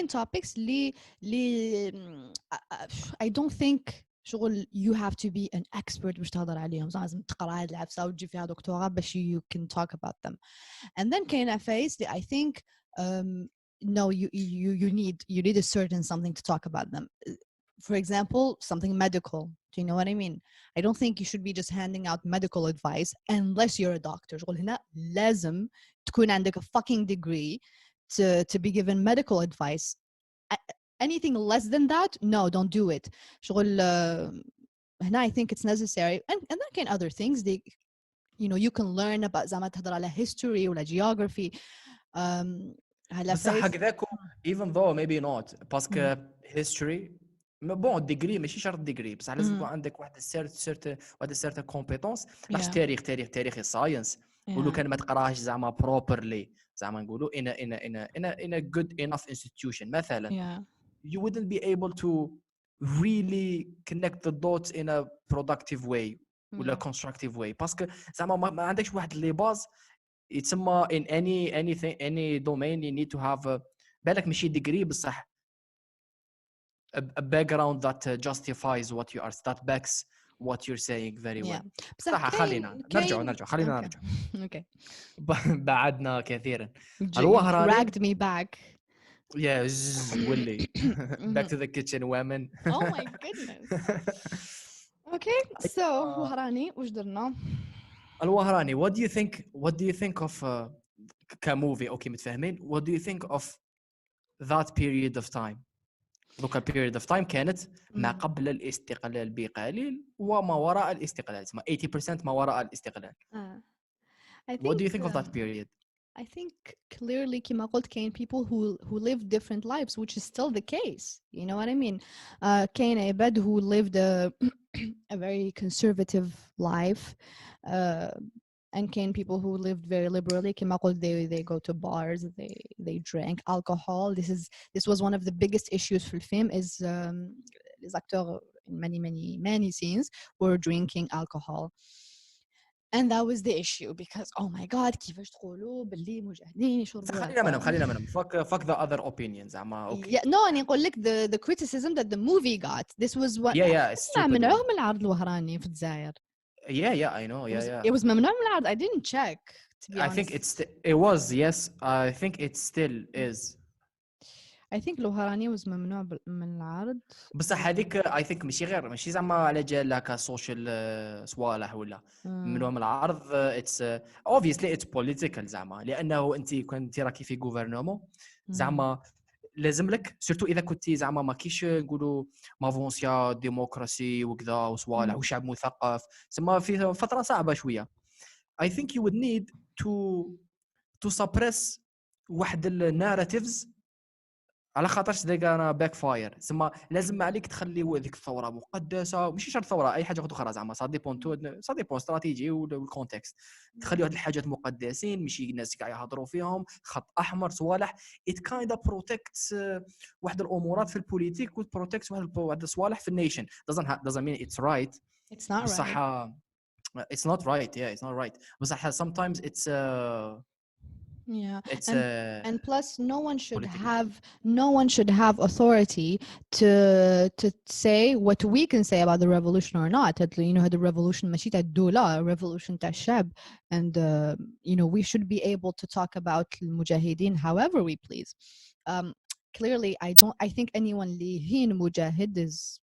topics اللي I don't think شغل you have to be an expert باش تهضر عليهم, لازم تقرا هاد العفسه وتجي فيها دكتوراه باش you can talk about them. And then كاين phase that I think no you need a certain something to talk about them. For example, something medical. Do you know what I mean? I don't think you should be just handing out medical advice unless you're a doctor. شغل هنا لازم تكون عندك a fucking degree to be given medical advice. Anything less than that, no, don't do it. شغل هنا I think it's necessary. And then can other things they you can learn about زعما تهضر على history ولا geography. بصح هكذاك even though maybe not باسكو history بون ديجري ماشي شرط ديجري, بصح لازم يكون عندك واحد السيرت واحد السيرت كومبيتونس. لاش تاريخ ساينس ولو كان ما تقراهش زعما properly زعما نقولوا in a good enough institution مثلا you wouldn't be able to really connect the dots in a productive way ولا constructive way باسكو زعما ما عندكش واحد لي باز يتسمى in any domain you need to have بالك ماشي degree بصح a background that justifies what you are that backs what you're saying very well. صح خلينا نرجع اوكي بعدنا كثيرا. الوهراني dragged me back. Yeah, Willy. Back to the kitchen, women. Oh my goodness. Okay, so الوهراني وش درنا؟ الوهراني what do you think of كموفي اوكي متفاهمين what do you think of that period of time ذوك period of time كانت ما قبل الاستقلال بقليل وما وراء الاستقلال 80% ما وراء الاستقلال. What do you think of that period? I think clearly كما قلت كاين people who live different lives which is still the case, you know what I mean. كاين عباد who lived a very conservative life and كاين people who lived very liberally كما قلت they go to bars, they drank alcohol. This was one of the biggest issues في الفيلم is les acteurs in many scenes were drinking alcohol. And that was the issue because oh my god كيفاش تقولوا باللي مجاهدين يشربوا خلينا منهم fuck the other opinions زعما okay no أنا نقول لك the criticism that the movie got this was what منعوه من العرض الوهراني في الجزائر. Yeah, I know. It was ممنوع من العرض. I didn't check to be honest. I think it was yes. I think it still is. I think الوهراني was ممنوع من العرض. بصح هذيك I think ماشي زعما على جال هكا سوشيال صوالح ولا ممنوع من العرض. It's obviously it's political زعما لأنه أنت كنت راكي في gouvernement زعما لازم لك سورتو إذا كنتي زعما ما كيش نقولوا مافونسيا ديمقراطي وكذا وصوالح وشعب مثقف زعما في فترة صعبة شوية. I think you would need to suppress واحد الناراتيفز على خاطرش they gonna backfire. زعما لازم عليك تخلي هذيك الثوره مقدسه ماشي شرط ثوره اي حاجه اخرى زعما سا ديبون استراتيجي والكونتكست تخلي هاد الحاجات مقدسين ماشي الناس كاع يهضروا فيهم خط احمر صوالح it kind of protects واحد الامورات في البوليتيك وبروتكت واحد الصوالح في النيشن doesn't mean it's right. It's not بصح right. It's not right. Yeah, it's not right. بصح sometimes it's yeah it's and plus no one should have authority to say what we can say about the revolution or not. You know, the revolution ماشي تاع الدولة revolution تاع الشعب and you know we should be able to talk about المجاهدين however we please. Clearly I think anyone اللي يهين مجاهد is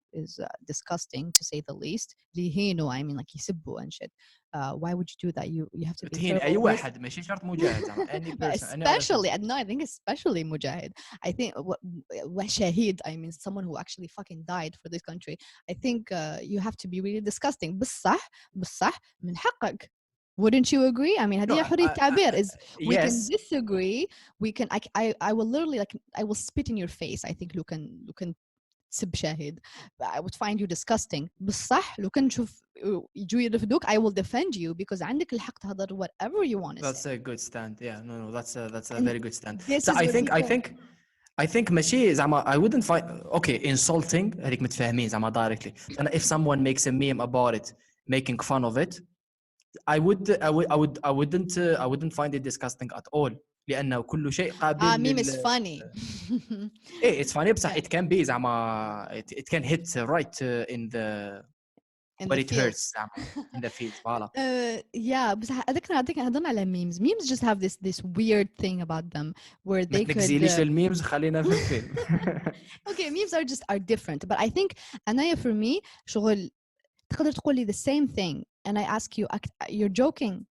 disgusting to say the least. اللي يهينوا I mean like يسبوا and shit. Why would you do that? You have to be تهين اي واحد ماشي شرط مجاهد any person especially no I think especially مجاهد. I think وشهيد I mean someone who actually fucking died for this country. I think you have to be really disgusting. بصح من حقك. Wouldn't you agree? I mean هذه حرية تعبير is we can disagree we can I will literally like I will spit in your face. I think you can تسب شاهد. I would find you disgusting. بصح لو كان نشوف يجوا يرفدوك I will defend you because عندك الحق تهضر whatever you want to say. That's a good stand. Yeah, no, that's a very good stand. So I think ماشي زعما I wouldn't find okay insulting هذيك متفاهمين زعما directly. أنا if someone makes a meme about it making fun of it I wouldn't find it disgusting at all. لأنه كل شيء قابل meme is funny. it's funny بصح it can be زعما it can hit right in the but it hurts in the field فوالا. Yeah بس هذكر هضرنا على memes just have this weird thing about them where they could نكزيليش الميمز خلينا في الفيلم. Okay memes are different but I think أنايا for me شغل تقدر تقول لي the same thing and I ask you you're joking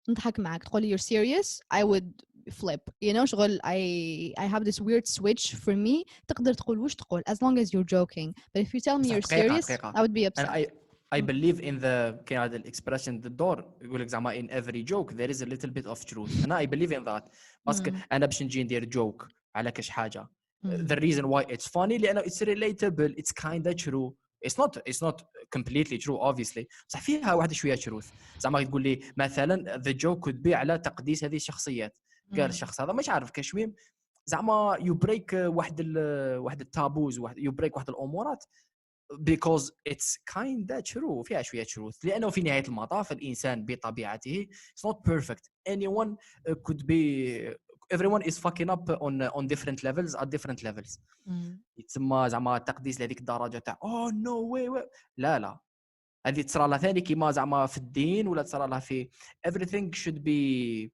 نضحك معك تقول لي you're serious I would flip you know شغل I have this weird switch for me تقدر تقول وش تقول as long as you're joking but if you tell me you're serious I would be upset. And I believe in the كاين هذا الإكسبريشن الدور يقول لك زعما in every joke there is a little bit of truth and I believe in that باسكو أنا باش نجي ندير joke على كاش حاجة the reason why it's funny لأنه it's relatable it's kinda true it's not completely true obviously بصح فيها واحد شويه truth زعما تقول لي مثلا the joke could be على تقديس هذه الشخصيات قال الشخص هذا مش عارف كشويم زعما you break واحد التابوز you break واحد الامورات because it's kind of true فيها شويه truth لانه في نهايه المطاف الانسان بطبيعته it's not perfect anyone could be everyone is fucking up on different levels at different levels يتسمى زعما التقديس لهذيك الدرجه تاع oh no way لا هذه تصرى لها ثاني كيما زعما في الدين ولا تصرى لها في everything should be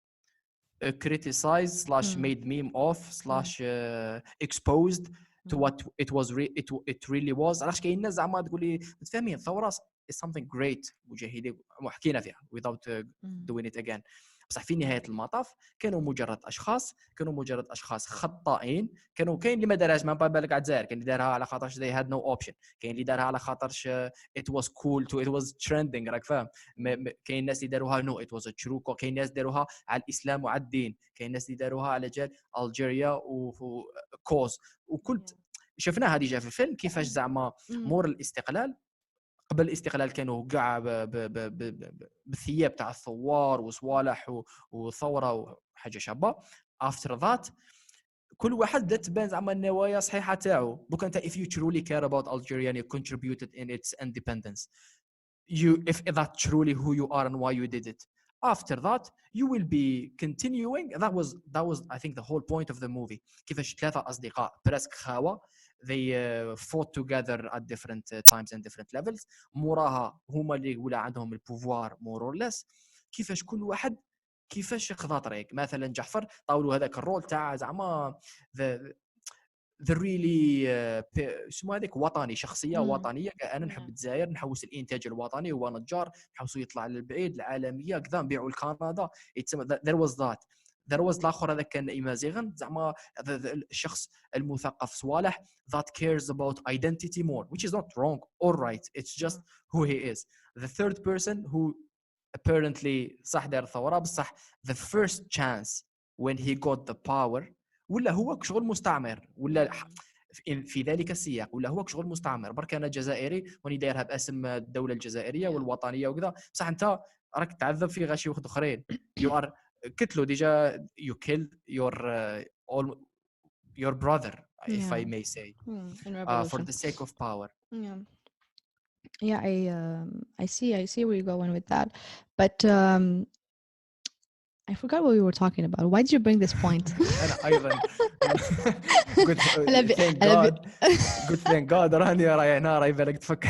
criticized / made meme of / exposed to what it really was علاش كاين ناس زعما تقول لي تفهمين الثوره is something great مجاهدين وحكينا فيها without doing it again بصح في نهايه المطاف كانوا مجرد اشخاص خطائين كاين اللي ما دارهاش ما بالك على الجزائر كاين اللي دارها على خاطرش they had no option كاين اللي دارها على خاطرش it was cool to it was trending راك فاهم كاين الناس اللي داروها no it was a true كاين الناس داروها على الاسلام وعلى الدين كاين الناس اللي داروها على جال الجيريا وكوز وكل شفناها ديجا في الفيلم كيفاش زعما مور الاستقلال قبل الاستقلال كانوا كاع بالثياب تاع الثوار وصوالح وثوره وحاجه شابه after that كل واحد تبان زعما النوايا صحيحه تاعو دوك انت if you truly care about Algeria and you contributed in its independence if that's truly who you are and why you did it after that you will be continuing that was I think the whole point of the movie كيفاش ثلاثه اصدقاء برسك خاوه they fought together at different times and different levels موراها هما اللي ولا عندهم البوفوار more or less كيفاش كل واحد كيفاش يخضع طريق مثلا جعفر طاولوا هذاك الرول تاع زعما the really اسمه هذيك وطني شخصيه وطنيه انا نحب الجزائر نحوس الانتاج الوطني هو نجار نحوسوا يطلع للبعيد العالميه كذا نبيعوا لكندا there was الاخر هذا كان ايمازيغن زعما الشخص المثقف صوالح that cares about identity more which is not wrong or right it's just who he is the third person who apparently صح دار الثوره بصح the first chance when he got the power ولا هو شغل مستعمر ولا في ذلك السياق ولا هو شغل مستعمر برك انا جزائري واني دايرها باسم الدوله الجزائريه والوطنيه وكذا بصح انت راك تعذب في غاشي واحد اخرين you are قتلوا ديجا you killed your brother if I may say for the sake of power yeah I see where you're going with that but I forgot what we were talking about. Why did you bring this point? Good thank God راني رايح نار يبالك تفكر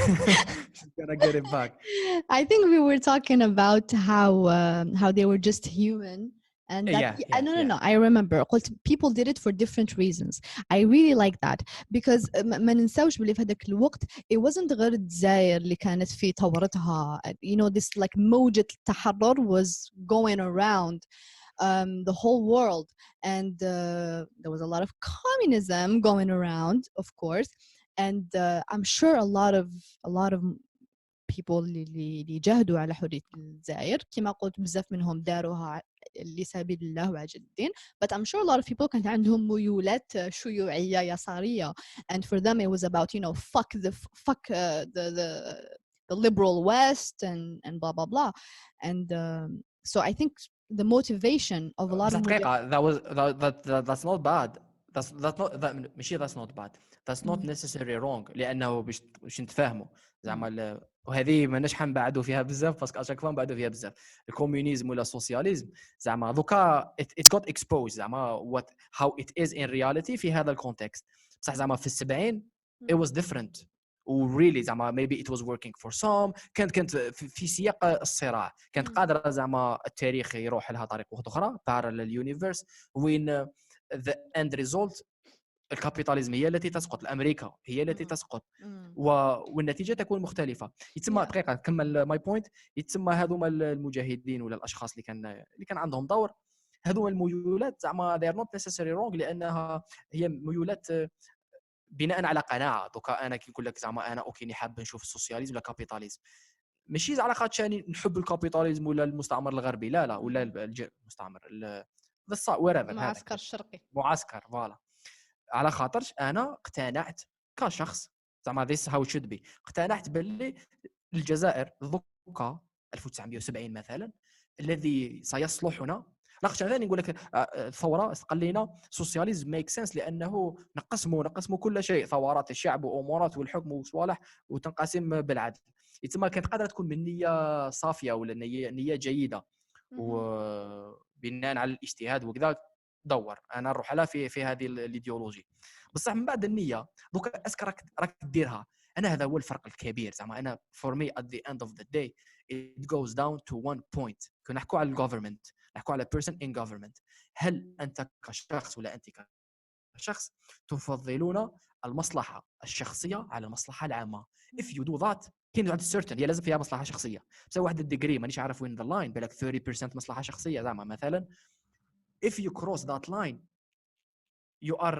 gonna get it back. I think we were talking about how they were just human and that no I remember قلت people did it for different reasons. I really like that because ما ننساوش بلي في هذاك الوقت it wasn't غير الجزائر اللي كانت في ثورتها you know this like موجة التحرر was going around the whole world and there was a lot of communism going around of course and I'm sure a lot of people اللي جاهدوا على حرية الجزائر كما قلت بزاف منهم داروها لسبيل الله وعجل الدين but I'm sure a lot of people كانت عندهم ميولات شيوعية يسارية and for them it was about you know fuck the liberal west and blah blah blah and so I think the motivation of a lot of that's not bad that's not bad that's not necessarily wrong لانه باش نتفاهموا زعما وهذه ما نش حنبعدوا فيها بزاف باسكو اشاك فوا نبعدوا فيها بزاف الكومونيزم ولا السوسياليزم زعما دوكا it got exposed زعما how it is in reality في هذا الكونتكست بصح زعما في السبعين it was different وريلي زعما maybe it was working for some كانت في سياق الصراع كانت قادره زعما التاريخ يروح لها طريق اخرى parallel universe وين the end result الكابيتاليزم هي التي تسقط الامريكا هي التي تسقط والنتيجه تكون مختلفه يتسمى دقيقه كمل ماي بوينت يتسمى هذوما المجاهدين ولا الاشخاص اللي كان عندهم دور هذوما الميولات زعما they are not necessarily wrong لانها هي ميولات بناء على قناعه دوكا انا كي نقول لك زعما انا اوكي حاب نشوف السوسياليزم ولا الكابيتاليزم ماشي على خاطر شاني نحب الكابيتاليزم ولا المستعمر الغربي لا ولا المستعمر المعسكر الشرقي معسكر فوالا على خاطرش انا اقتنعت كشخص زعما this how it should be. اقتنعت باللي الجزائر ذكا 1970 مثلا الذي سيصلحنا. لاخاطش ثاني نقول لك الثوره قلينا سوسياليزم ميك سنس لانه نقسموا كل شيء، ثورات الشعب وامورات والحكم وصوالح وتنقسم بالعدل. يتما كانت قادره تكون من نيه صافيه ولا نيه جيده وبناء على الاجتهاد وكذا دور انا نروح على في هذه الايديولوجي. بصح من بعد النيه دوك اسك راك ديرها. انا هذا هو الفرق الكبير زعما. انا for me at the end of the day it goes down to one point. كنا نحكوا على الجوفرمنت، نحكوا على person in government. هل انت كشخص ولا انت كشخص تفضلون المصلحه الشخصيه على المصلحه العامه؟ if you do that كاين واحد certain هي لازم فيها مصلحه شخصيه بس واحد الديجري مانيش عارف وين ذا لاين بالك 30% مصلحه شخصيه زعما مثلا. if you cross that line you are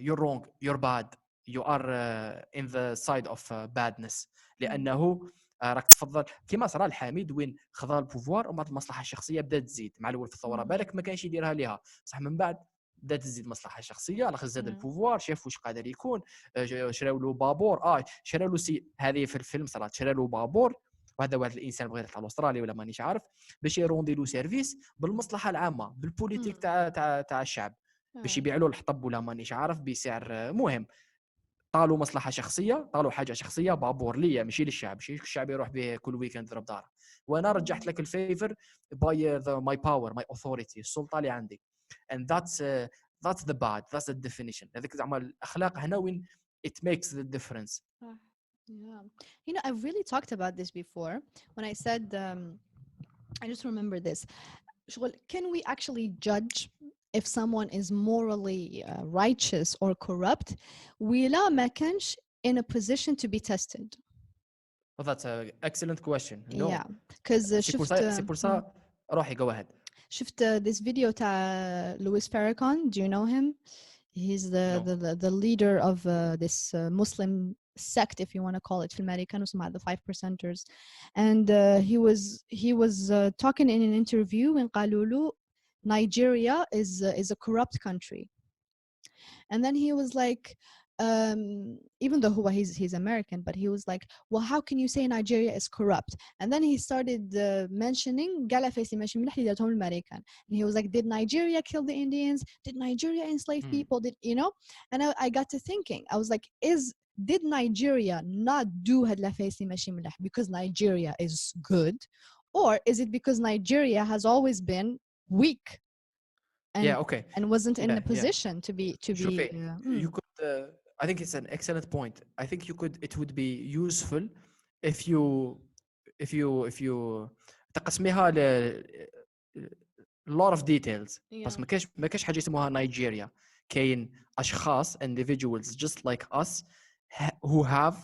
you're wrong, you're bad, you are in the side of badness. لانه راك تفضل كيما صرا الحميد وين خذا البوفوار ومن بعد المصلحه الشخصيه بدات تزيد مع الاول في الثوره بالك ما كانش يديرها ليها بصح من بعد بدات تزيد المصلحه الشخصيه على زاد البوفوار شاف واش قادر يكون شراو له بابور شراو له هذه في الفيلم صارت شراو له بابور وهذا واحد الانسان بغى يطلع لاستراليا ولا مانيش عارف باش يروندي له سيرفيس بالمصلحه العامه بالبوليتيك تاع الشعب باش يبيع له الحطب ولا مانيش عارف بسعر مهم. طالوا مصلحه شخصيه طالوا حاجه شخصيه بابور ليا ماشي للشعب ماشي الشعب يروح به كل ويكند يضرب داره. وانا رجعت لك الفيفر باي ماي باور ماي اوثوريتي السلطه اللي عندي and that's the bad that's the definition. هذيك زعما الاخلاق هنا وين it makes the difference. Yeah, you know, I've really talked about this before when I said I just remember this. Can we actually judge if someone is morally righteous or corrupt ولا ما كانش in a position to be tested? Well, that's an excellent question. No. Yeah, because c'est pour ça روحي go ahead. شفت this video تاع Louis Farrakhan. Do you know him? He's the leader of this Muslim sect, if you want to call it, في الأمريكان اسمها the 5%ers. And he was talking in an interview and قالوا له Nigeria is a corrupt country. And then he was like even though he's American, but he was like, well, how can you say Nigeria is corrupt? And then he started mentioning and he was like, did Nigeria kill the Indians? Did Nigeria enslave people? Did you know? And I got to thinking, I was like, did Nigeria not do because Nigeria is good, or is it because Nigeria has always been weak and wasn't in a position to be you could I think it's an excellent point. I think it would be useful if you تقسميها a lot of details. بس ما كاش حاجه اسمها نيجيريا. كاين اشخاص individuals just like us who have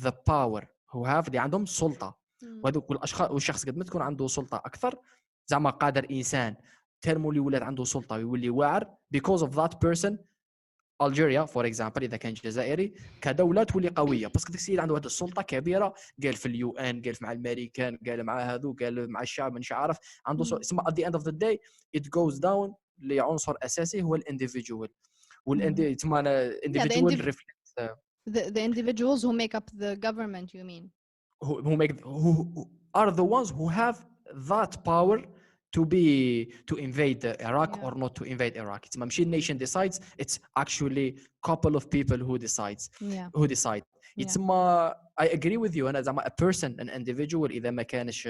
the power اللي عندهم سلطه. وهذوك الاشخاص والشخص قد ما تكون عنده سلطه اكثر زعما قادر انسان ترموا لي ولاد عنده سلطه ويولي واعر because of that person. Algeria for example إذا كان جزائري كدولة تولي قوية بس ديك السيد عنده واحد السلطة كبيرة قال في اليو ان قال مع الأمريكان قال مع هذو قال مع الشعب مش عارف عنده اسمه at the end of the day it goes down لعنصر أساسي هو الانdividual individual reflects the individuals who make up the government. You mean who are the ones who have that power to invade Iraq or not to invade Iraq. It's not machine nation decides. It's actually couple of people who decide. It's I agree with you. أنا زعما a person an individual إذا ما كانش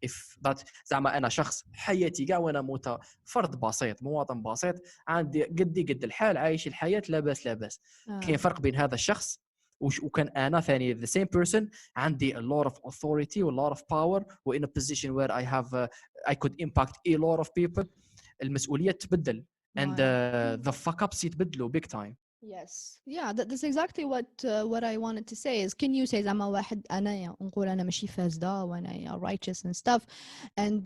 if that زعما أنا شخص حياتي كاع وأنا موتى فرد بسيط مواطن بسيط عندي قد الحال عايش الحياة لا باس. كاين فرق بين هذا الشخص وكان أنا ثاني the same person عندي a lot of authority a lot of power و in a position where I could impact a lot of people. المسؤولية تبدل and the fuck ups يتبدلوا big time. Yes, yeah, that's exactly what I wanted to say is can you say زعما واحد أنا نقول أنا ماشي فاسدة وأنا righteous and stuff and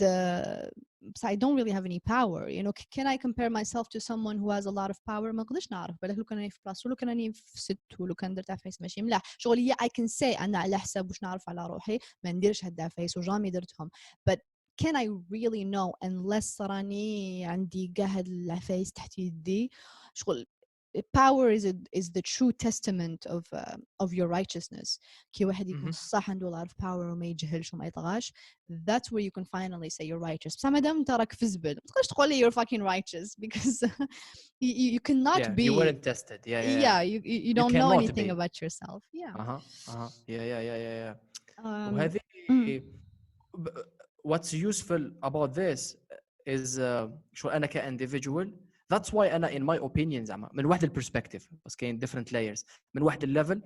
but I don't really have any power, you know. Can I compare myself to someone who has a lot of power? ما نقدرش نعرف بالك لو كان أنا في بلاصتو لو كان أنا في ست ولو كان درت عفايس ماشي ملاح شغل I can say أنا على حساب واش نعرف على روحي ما نديرش هاد العفايس وجامي درتهم but can I really know unless راني عندي كاع هاد العفايس تحت يدي شغل power is the true testament of your righteousness. كي واحد يكون صح عنده a lot of power وما يجهلش وما يطغاش. That's where you can finally say you're righteous. بس مادام انت راك في زبل ما تقدرش تقول لي you're fucking righteous because you cannot be. You weren't tested. Yeah. You don't know anything about yourself. Yeah. Yeah. وهذه what's useful about this is شو أنا كindividual. That's why أنا in my opinion زعما من واحد البرسبكتيف بس كاين different layers من واحد الليفل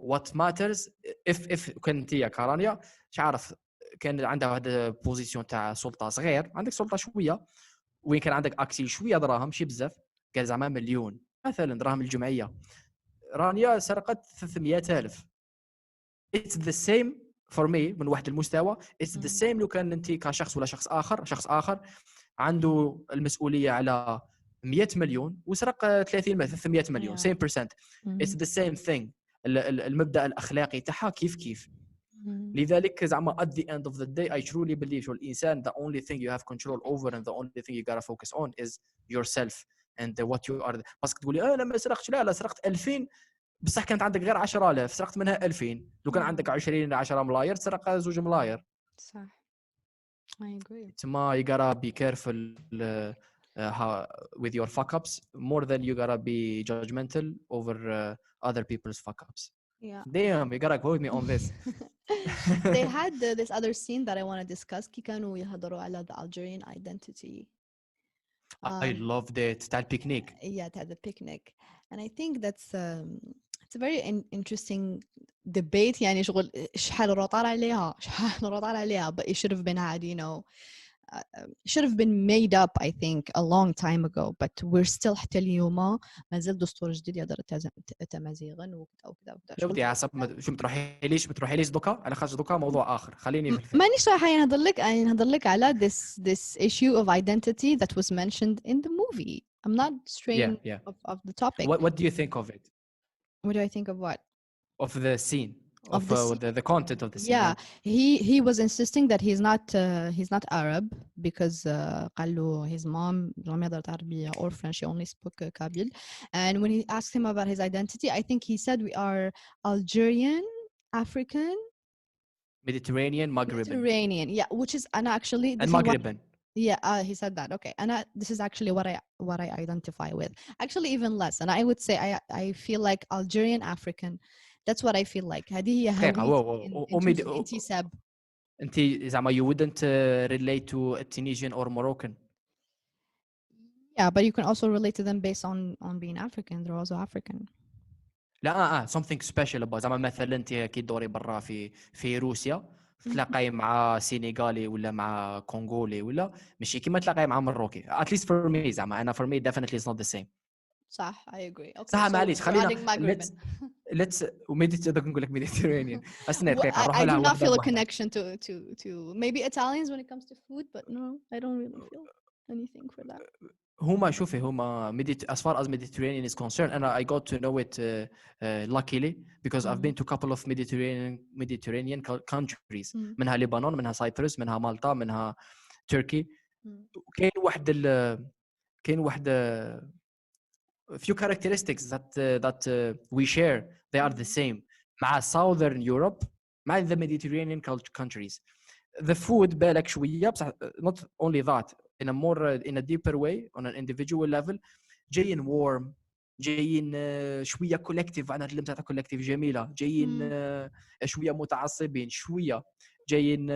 what matters if كنت يا كارانيا مش عارف كان عندها واحد بوزيشن تاع سلطة صغير عندك سلطة شوية وين كان عندك اكسي شوية دراهم ماشي بزاف قال زعما مليون مثلا دراهم الجمعية رانيا سرقت 300,000 it's the same for me من واحد المستوى it's the same لو كان انت كشخص ولا شخص آخر عنده المسؤولية على 100 مليون وسرق 300 مليون same percent it's the same thing المبدأ الأخلاقي تاعها كيف لذلك زعما at the end of the day I truly believe الإنسان the only thing you have control over and the only thing you gotta focus on is yourself and what you are. بس تقولي أنا ما سرقتش لا سرقت 2000 بصح كانت عندك غير 10,000 سرقت منها 2000 لو كان عندك 10 ملاير تسرق 2 ملاير صح. I agree. تما you gotta be careful with your fuck ups more than you gotta be judgmental over other people's fuck ups. Yeah. Damn, you gotta quote me on this. They had this other scene that I want to discuss كي كانوا يهضروا على the Algerian identity. I loved it. تاع البيكنيك. Yeah, تاع the picnic. And I think that's it's a very interesting debate يعني شغل شحال روطار عليها but it should have been had should have been made up I think a long time ago but we're still حتى اليوم مازال دستور جديد يهضر تمازيغا وكذا شو بدي حسب شو بتروحي ليش دوكا على خاطر دوكا موضوع آخر خليني في الفيلم مانيش رايحة نهضر لك على this issue of identity that was mentioned in the movie. I'm not straying of the topic. What do you think of it? What do I think of what? Of the scene. Of the content of the scene. Yeah, he was insisting that he's not Arab because قال له his mom ما يقدر عربية or French, she only spoke Kabyle. And when he asked him about his identity, I think he said we are Algerian, African, Mediterranean, Mediterranean. Yeah, which is and actually and Maghreban. Yeah, he said that. Okay, and this is actually what I identify with. Actually, even less. And I would say I feel like Algerian African. That's what I feel like. هذه هي هويتي. انتي ساب. انتي زعما you wouldn't relate to a Tunisian or Moroccan. Yeah, but you can also relate to them based on being African. They're also African. لا something special about زعما مثلا انت كي تدوري برا في روسيا تلاقي مع سينيغالي ولا مع كونغولي ولا ماشي كيما تلاقي مع مروكي at least for me زعما انا for me definitely it's not the same. صح I agree. Okay, صح معليش خلينا let's نقول لك Mediterranean. استنى دقيقة نروح I do not feel a connection to maybe Italians when it comes to food but no I don't really feel anything for that. هما شوفي as far as Mediterranean is concerned and I got to know it luckily because I've been to a couple of Mediterranean countries منها لبنان منها سايبرس منها مالطا منها تركي كاين واحد few characteristics that we share they are the same مع Southern Europe مع the Mediterranean countries. The food بالك شوية بصح not only that in a deeper way on an individual level جايين warm جايين شوية collective أنا تكلمت على collective جميلة جايين شوية متعصبين شوية جايين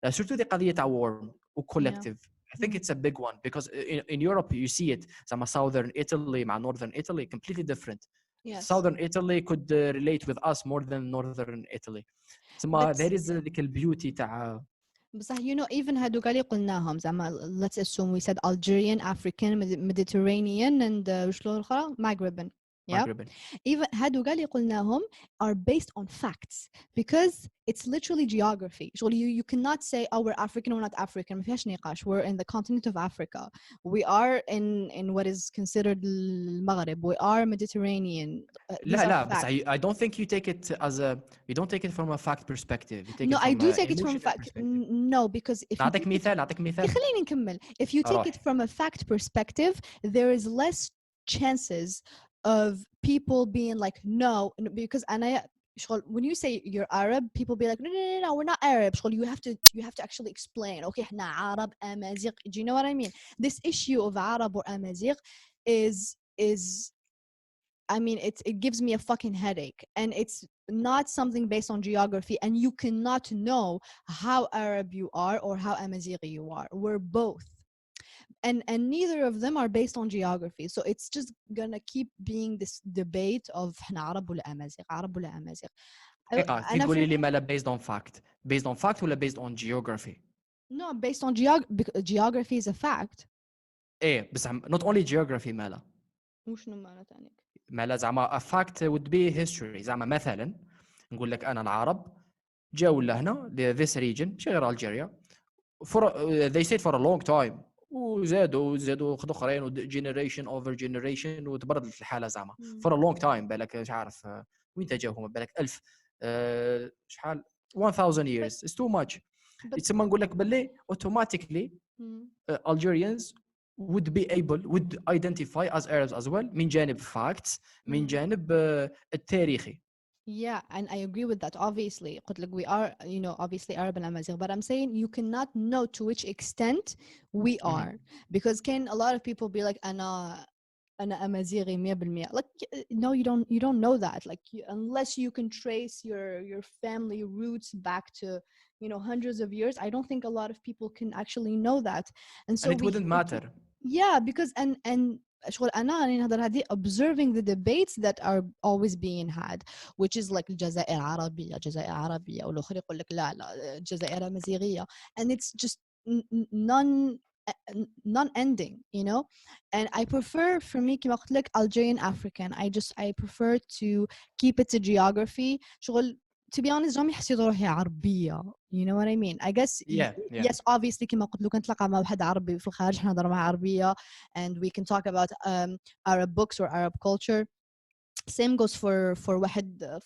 surtout دي قضية تاع warm و collective. I think it's a big one because in Europe you see it زعما southern Italy مع northern Italy completely different. Yes. Southern Italy could relate with us more than northern Italy. زعما there is ذيك البيوتي تاع بصح even هادو قال قلناهم زعما let's assume we said Algerian, African, Mediterranean and وش الأخرى Maghreban. Yeah. Even هادو قال قلناهم are based on facts because it's literally geography. So you cannot say we're African or not African. ما فيهاش نقاش. We're in the continent of Africa. We are in what is considered المغرب. We are Mediterranean. لا بس I don't think you take it you don't take it from a fact perspective. You take no, it from I do take it from a fact. No, because if نعطيك مثال خليني نكمل. If you take it from a fact perspective, there is less chances of people being like no, because when you say you're Arab, people be like no, we're not Arab. You have to actually explain. Okay, احنا عرب أمازيغ. Do you know what I mean? This issue of Arab or Amazigh is I mean, it gives me a fucking headache, and it's not something based on geography, and you cannot know how Arab you are or how Amazighi you are. We're both, and neither of them are based on geography. So it's just gonna keep being this debate of إحنا عرب ولا أمازيغ، عرب ولا أمازيغ. دقيقة تقولي لي مالا based on fact ولا based on geography؟ No, based on geography is a fact. ايه بس not only geography مالا. وشنو معنى تاني؟ مالا زعما a fact would be history. زعما مثلا نقول لك انا العرب جاوا لهنا this region ماشي غير الجيريا they stayed for a long time وزادوا خذوا اخرين generation over generation وتبردلت الحاله زعما for a long time بالك مش عارف وين جاوا هم بالك 1000 شحال 1000 years it's too much. يتسمى نقول لك باللي automatically Algerians would identify as Arabs as well من جانب facts من جانب التاريخي. Yeah, and I agree with that. Obviously, قلت لك we are, obviously Arab and Amazigh, but I'm saying you cannot know to which extent we are, because can a lot of people be like أنا Amazighi 100%. Like no, you don't know that. Like unless you can trace your family roots back to hundreds of years, I don't think a lot of people can actually know that. And so it wouldn't matter. Yeah, because and شغل أنا نهضر هذه observing the debates that are always being had, which is like الجزائر عربية والآخر يقول لك لا الجزائر أمازيغية, and it's just non-ending, and I prefer, for me كما قلت لك, Algerian African. I prefer to keep it to geography. شغل to be honest جامي حسيت روحي عربية, you know what I mean? I guess yes, obviously كما قلت لك نتلاقى مع واحد عربي في الخارج نهضر مع عربية, and we can talk about Arab books or Arab culture. Same goes for واحد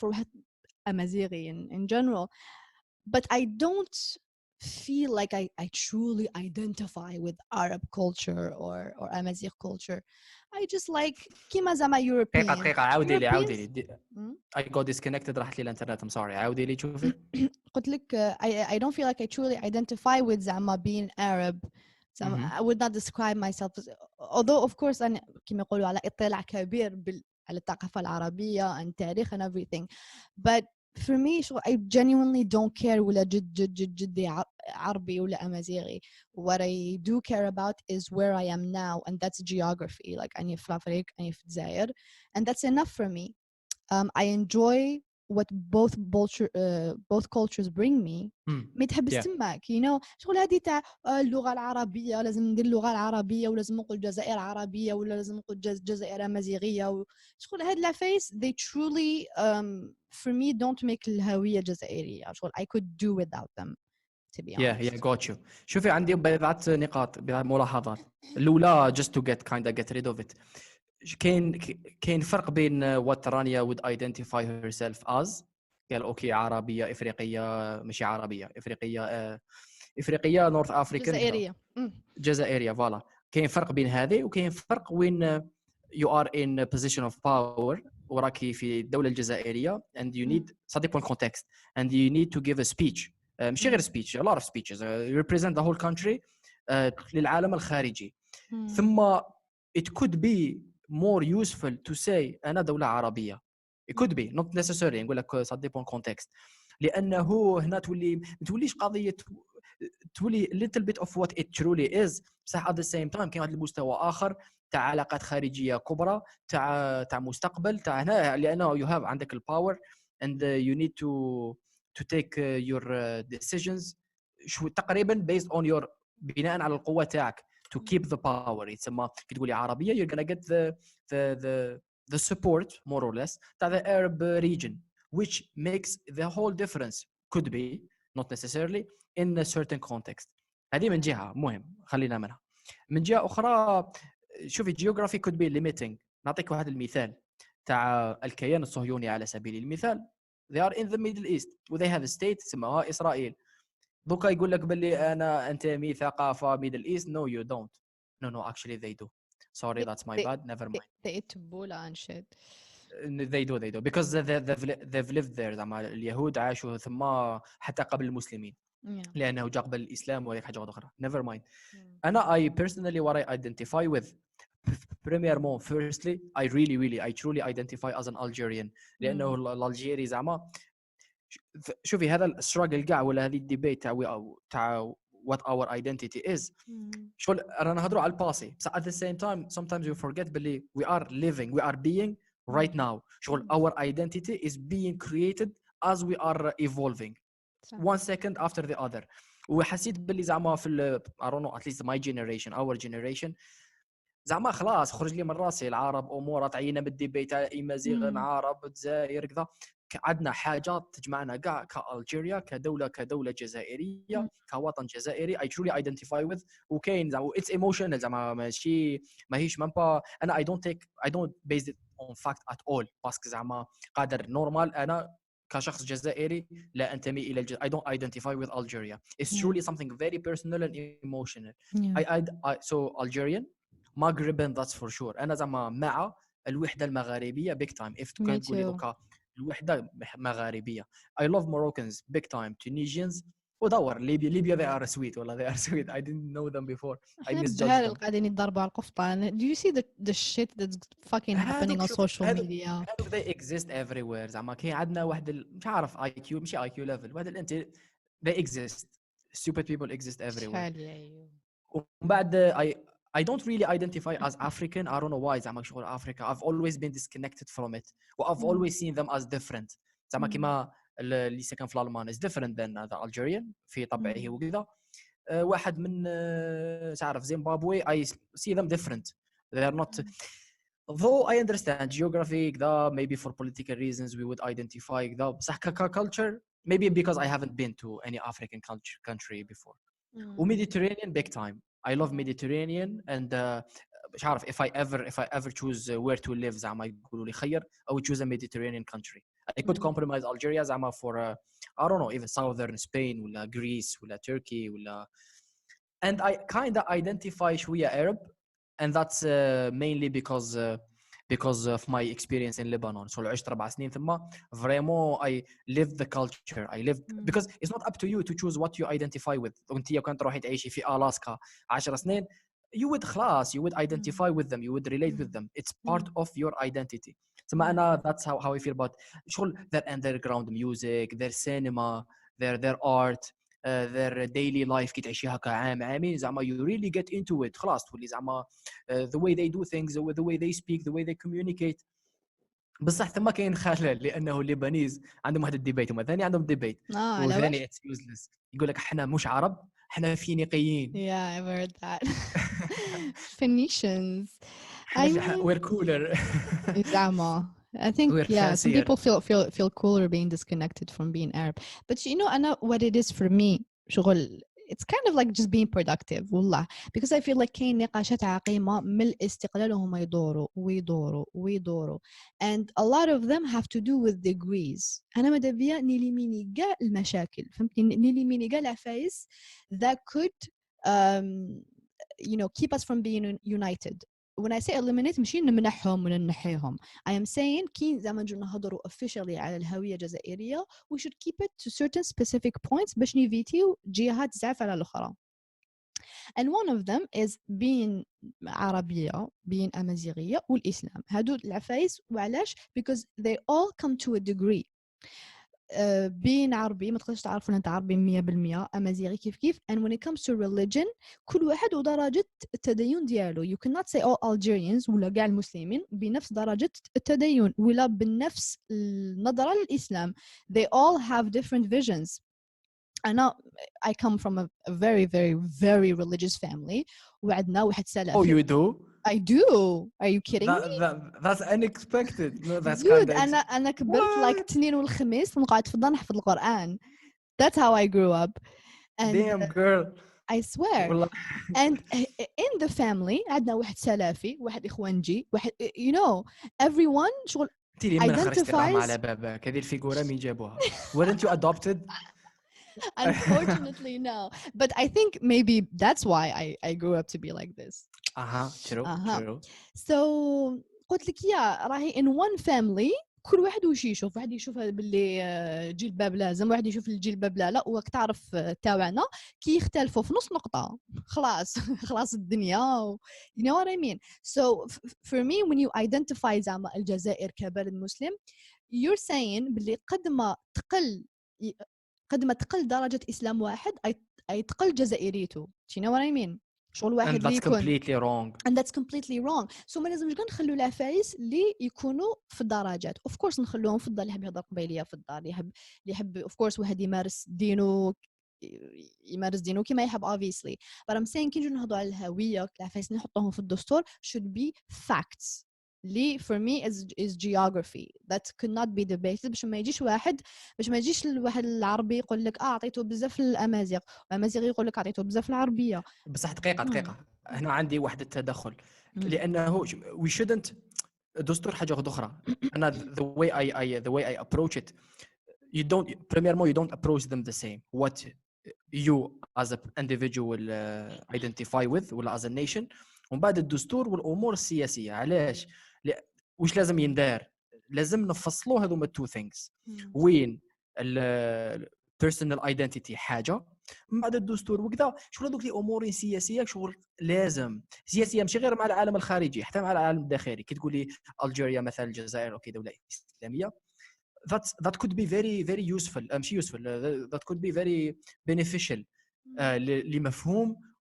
أمازيغي in general, but I don't feel like I truly identify with Arab culture or Amazigh culture. I just like كيما زعما European. دقيقة عاودي لي I got disconnected راحت لي الانترنت. I'm sorry. عاودي لي شوفي. قلت لك I don't feel like I truly identify with زعما being Arab. I would not describe myself as, although of course أنا كيما يقولوا على اطلاع كبير على الثقافة العربية and تاريخ and everything, but for me I genuinely don't care ولا جدي عربي ولا أمازيغي. What I do care about is where I am now, and that's geography. Like أنا في الأفريق, أنا في الجزائر, and that's enough for me. I enjoy what both cultures bring me. متحب استماك شغل هذه تاع اللغة العربية لازم ندير اللغة العربية ولازم نقول الجزائر عربية ولا لازم نقول الجزائر أمازيغية شغل هاد العفايس they truly for me don't make الهوية جزائرية. شغل I could do without them, to be honest. Yeah, got you. شوفي عندي بضعة نقاط ملاحظات. الأولى just to get rid of it. كاين فرق بين what رانيا would identify herself as. قال اوكي عربيه افريقيه ماشي عربيه افريقيه نورث افريكان جزائريه فوالا. كاين فرق بين هذه وكاين فرق وين you are in a position of power وراكي في الدوله الجزائريه and you need ça dépend context and you need to give a speech ماشي غير speech, a lot of speeches you represent the whole country للعالم الخارجي. ثم it could be more useful to say أنا دولة عربية. It could be not necessarily. نقول لك ça dépend context. لأنه هنا توليش قضية تولي little bit of what it truly is. بصح at the same time كاين واحد المستوى آخر تاع علاقات خارجية كبرى تاع مستقبل تاع هنا لأنه you have عندك الباور and you need to take your decisions شو تقريبا based on your بناء على القوة تاعك to keep the power. يتسمى كي تقولي عربية you're gonna get the support more or less تاع the Arab region which makes the whole difference could be not necessarily in a certain context. هذه من جهة مهم خلينا منها. من جهة أخرى شوفي geography could be limiting. نعطيك واحد المثال تاع الكيان الصهيوني على سبيل المثال. they are in the Middle East و they have a state اسمها إسرائيل. دوكا يقول لك باللي أنا أنتمي ثقافة Middle East. No you don't. No actually they do. sorry, that's my bad, never mind. They eat tabbouleh and shit. They do because they've lived there. زعما اليهود عاشوا ثم حتى قبل المسلمين لأنه جاء قبل الإسلام وهيك حاجة أخرى. never mind. أنا I personally what I identify with premièrement firstly I truly identify as an Algerian لأنه الألجيري زعما شوفي هذا الستراجل كاع ولا هذه الديبيت تاع what our identity is شغل رانا نهضروا على الباسي بس at the same time sometimes we forget باللي we are being right now شغل our identity is being created as we are evolving one second after the other وحسيت باللي زعما في I don't know at least my generation our generation زعما خلاص خرج لي من راسي العرب امور تعينا بالديبيت امازيغ عرب الجزائر كذا عندنا حاجه تجمعنا كاع كالجيريا كدوله جزائريه كوطن جزائري I truly identify with وكاين زعما it's emotional زعما ماهيش با انا I don't base it on fact at all باسكو زعما قادر نورمال انا كشخص جزائري لا انتمي الى I don't identify with Algeria it's truly something very personal and emotional I so Algerian Maghrebian that's for sure أنا زعما مع الوحدة المغاربية big time if كان تقولي دوكا الوحدة مغاربية I love Moroccans big time Tunisians ودور ليبيا they are sweet والله they are sweet I didn't know them before I misjudged them قاعدين يضربوا على القفطان do you see the shit that's fucking happening on social media they exist everywhere زعما كاين عندنا واحد مش عارف IQ مش IQ level واحد انت they exist stupid people exist everywhere ومن بعد I don't really identify as African. I don't know why. زعما شغل Africa. I've always been disconnected from it. I've always seen them as different. زعما كما اللي ساكن في الألمان is different than the Algerian في طبعه وكذا. واحد من تعرف زيمبابوي I see them different. They are not. Though I understand geography كذا maybe for political reasons we would identify كذا بصح culture maybe because I haven't been to any African country before. وميديترينيان big time. I love Mediterranean and مش عارف if I ever choose where to live زعما يقولوا لي خير I would choose a Mediterranean country. I could compromise Algeria زعما for I don't know even southern Spain ولا Greece ولا Turkey ولا and I kind of identify شوية Arab and that's mainly because of my experience in Lebanon. So عشت 4 سنين ثم vraiment I lived the culture. I lived because it's not up to you to choose what you identify with. وانت كنت تروحي تعيشي في ألاسكا 10 سنين you would class, you would identify with them, you would relate with them. It's part of your identity. ثم أنا that's how I feel about شغل their underground music, their cinema, their art. Their daily life كي تعيشيها كعام عامين زعما you really get into it خلاص تولي زعما the way they do things the way they speak the way they communicate بصح ثم كاين خلل لأنه الليبانيز عندهم واحد الديبيت هما ثاني عندهم ديبيت وثاني it's useless يقول لك احنا مش عرب احنا فينيقيين yeah I've heard that Phoenicians I mean we're cooler زعما I think some people feel cooler being disconnected from being Arab but you know Anna what it is for me شغل it's kind of like just being productive والله because I feel like كاين نقاشات عقيمة من الاستقلال وهم يدوروا and a lot of them have to do with degrees أنا ماذا بيا نيليميني كاع المشاكل فهمتني نيليميني كاع العفايس that could you know keep us from being united when I say eliminate ماشي نمنحهم ولا ننحيهم I am saying كي زعما نجو نهضروا officially على الهوية الجزائرية we should keep it to certain specific points باش نيفيتيو جهات زعف على الأخرى and one of them is being عربية being أمازيغية والإسلام هادو العفايس وعلاش because they all come to a degree being عربي ما تقدرش تعرف ان انت عربي 100% امازيغي كيف and when it comes to religion كل واحد ودرجة التدين ديالو you cannot say all Algerians ولا كاع المسلمين بنفس درجة التدين ولا بنفس النظرة للإسلام they all have different visions I come from a very very very religious family وعندنا واحد سلفي oh you do I do. Are you kidding me? That's unexpected. No, that's Dude, أنا كبرت like الاثنين والخميس ونقعد في الدار نحفظ القرآن. That's how I grew up. And, damn girl. I swear. And in the family عندنا واحد سلفي واحد إخوانجي واحد you know everyone شغل identifies على بابك هذه الفيجورة مين جابوها weren't you adopted Unfortunately, no. But I think maybe that's why I grew up to be like this. true. So قلت لك يا راهي in one family كل واحد وش يشوف، واحد يشوف باللي جلباب لازم، واحد يشوف الجلباب لا، وراك تعرف تاوعنا كي يختلفوا في نص نقطة خلاص خلاص الدنيا you know what I mean. So for me when you identify زعما الجزائر كبلد مسلم you're saying باللي قد ما تقل درجة إسلام واحد أي تقل جزائريته. you know what I mean. شغل واحد and that's completely wrong. and that's completely wrong. So ما لازمش كاع نخلو العفايس اللي يكونوا في الدرجات. of course نخلوهم في الدار، اللي يحب يهضر قبيليه في الدار، اللي يحب of course واحد يمارس دينه كما يحب obviously. But I'm saying كي نجي نهضروا على الهويه العفايس نحطوهم في الدستور should be facts. لي for me is geography that could not be debated. باش ما يجيش الواحد العربي يقول لك اعطيته بزاف الامازيغ والامازيغ يقول لك اعطيته بزاف العربيه. بصح دقيقه هنا عندي واحد التدخل لانه we shouldn't دستور حاجه اخرى. انا the way I approach it, you don't approach them the same. What you as an individual identify with ولا as a nation، ومن بعد الدستور والامور السياسيه. علاش؟ واش لازم يندار؟ لازم نفصلوا هذوما two things. وين personal identity حاجه، من بعد الدستور وكذا شغل هذوك الامور سياسيه شغل لازم سياسيه ماشي غير مع العالم الخارجي حتى مع العالم الداخلي. كي تقول لي الجيريا مثلا الجزائر اوكي دوله اسلاميه that could be very useful ماشي useful that could be very beneficial لمفهوم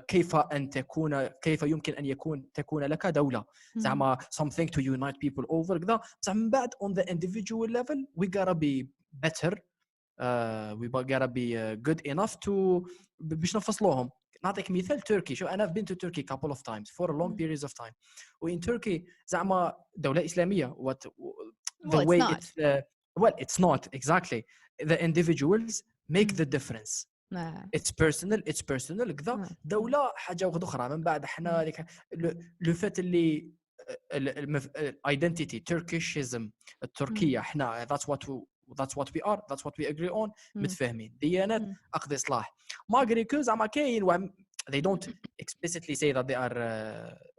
كيف يمكن ان تكون لك دوله زعما something to unite people over كذا. بصح من بعد on the individual level we gotta be better, we gotta be good enough to باش نفصلوهم. نعطيك مثال تركي. شو انا been to Turkey couple of times for long periods of time. وin Turkey زعما دوله اسلاميه the way it's not exactly. The individuals make the difference. it's personal كذا. دولة حاجة أخرى. من بعد احنا لو فات اللي identity Turkishism التركية احنا that's what we are, that's what we agree on. متفاهمين ديانات أقضي إصلاح ما أقري كل زعما كاين they don't explicitly say that they are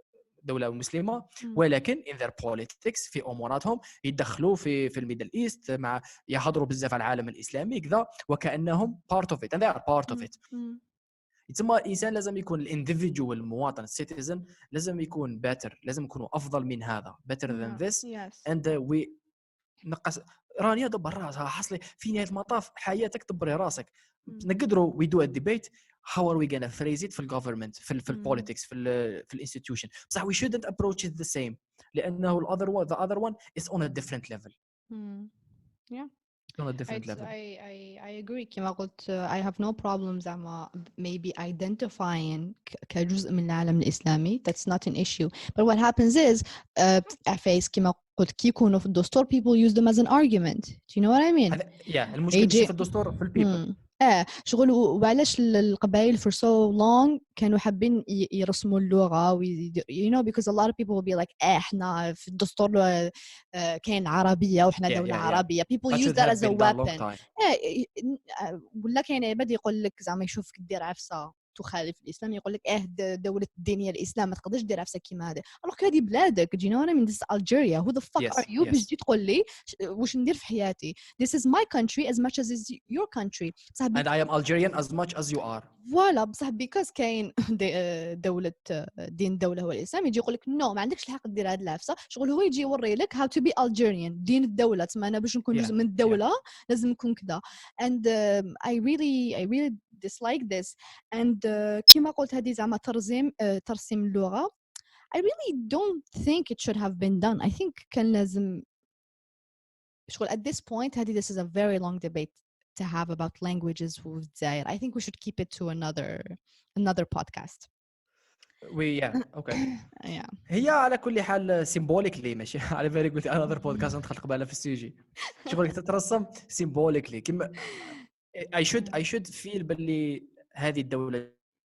دولة مسلمة، ولكن in their politics في أموراتهم يدخلوا في الميدل إيست، مع يحضروا بزاف على العالم الإسلامي كذا وكأنهم part of it and they are part of it. يتسمى الإنسان لازم يكون individual المواطن citizen لازم يكون better، لازم يكونوا أفضل من هذا better than this. and we نقص راني دبر راسها حصلي في نهاية المطاف حياتك دبري راسك. نقدروا we do a debate how are we gonna phrase it في الجوفرمنت في البوليتكس في الانستيتيوشن. بصح we shouldn't approach it the same لأنه the other one is on a different level. Yeah. On a different level. I agree. كما قلت I have no problem زعما maybe identifying كجزء من العالم الإسلامي. That's not an issue. But what happens is عفايس كما قلت كي يكونوا في الدستور people use them as an argument. Do you know what I mean? المشكلة مش في الدستور في البيبل. شغل وعلاش القبائل for so long كانوا حابين يرسموا اللغة you know because a lot of people will be like احنا في الدستور كاين عربية وإحنا دولة عربية. people use that as a weapon. ولا كاين عباد يقول لك زعما يشوفك دير عفسة تخالف الإسلام يقول لك دولة الدينية الإسلام ما تقدرش دير عفسة كيما هذا. alors هذه بلادك. do you know what I mean? this is Algeria. who the fuck are you باش تجي تقول لي واش ندير في حياتي؟ this is my country as much as is your country. and I am Algerian as much as you are. فوالا بصح because كاين دولة دين الدولة هو الإسلام يجي يقول لك نو ما عندكش الحق دير هذه العفسة. شغل هو يجي يوري لك how to be Algerian دين الدولة. تسمى أنا باش نكون جزء من الدولة لازم نكون كذا. and I really dislike this. and كما قلت هذه زعما ترسيم اللغة I really don't think it should have been done. I think كان لازم شغل at this point هذه this is a very long debate to have about languages with Zaire. I think we should keep it to another podcast. okay. هي على كل حال symbolically ماشي على بالي قلت another podcast ندخل قبالة في السيجي شغل تترسم symbolically كما I should feel باللي هذه الدولة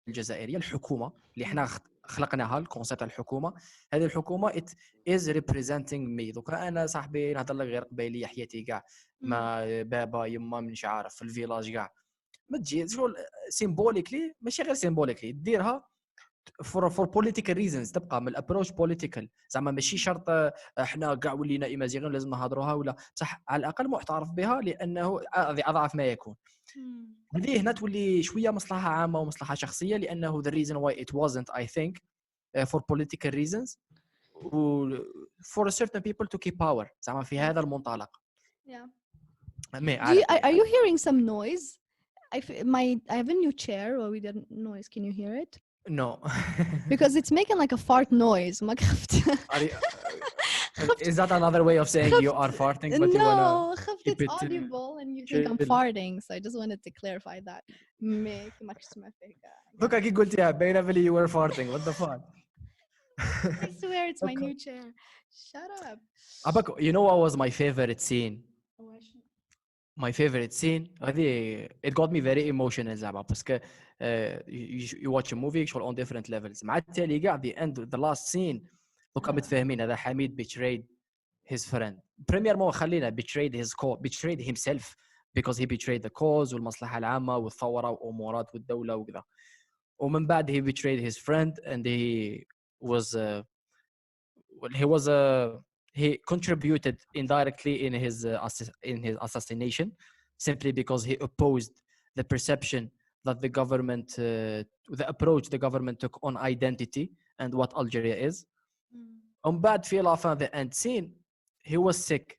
الجزائرية الحكومة اللي احنا خلقناها الكونسيبت الحكومة هذه الحكومة it is representing me. دوكا انا صاحبي نهضر لك غير قبيلية حياتي كاع ما بابا يما منش عارف في الفيلاج كاع ما تجي شغل سيمبوليكلي ماشي غير سيمبوليكلي ديرها for political reasons تبقى من الابروش political زعما ماشي شرط احنا كاع ولينا ايماجيغون لازم نهضروها ولا بصح على الاقل معترف بها لانه هذه اضعف ما يكون. هذه هنا تولي شويه مصلحه عامه ومصلحه شخصيه لانه the reason why it wasn't I think for political reasons for certain people to keep power زعما في هذا المنطلق. Are you hearing some noise? I have a new chair or we did noise. Can you hear it? No. Because it's making like a fart noise. ما خفت. Is that another way of saying you are farting but you wanna خفت it's audible and you think I'm farting, so I just wanted to clarify that. ما تسمع فيك. دوكا كي قلتيها باينه بلي you were farting. What the fuck? I swear it's my new chair. Shut up. Abako, you know what was my favorite scene? My favorite scene هذه it got me very emotional زعما باسكو you watch a movie شغل on different levels مع التالي كاع the end the last scene دوكا متفاهمين هذا حميد betrayed his friend. Premièrement خلينا betrayed himself because he betrayed the cause والمصلحة العامة والثورة وأمورات والدولة وكذا. ومن بعد he betrayed his friend and he contributed indirectly in his assassination simply because he opposed the perception that the government the approach the government took on identity and what Algeria is. ومن بعد في the end scene he was sick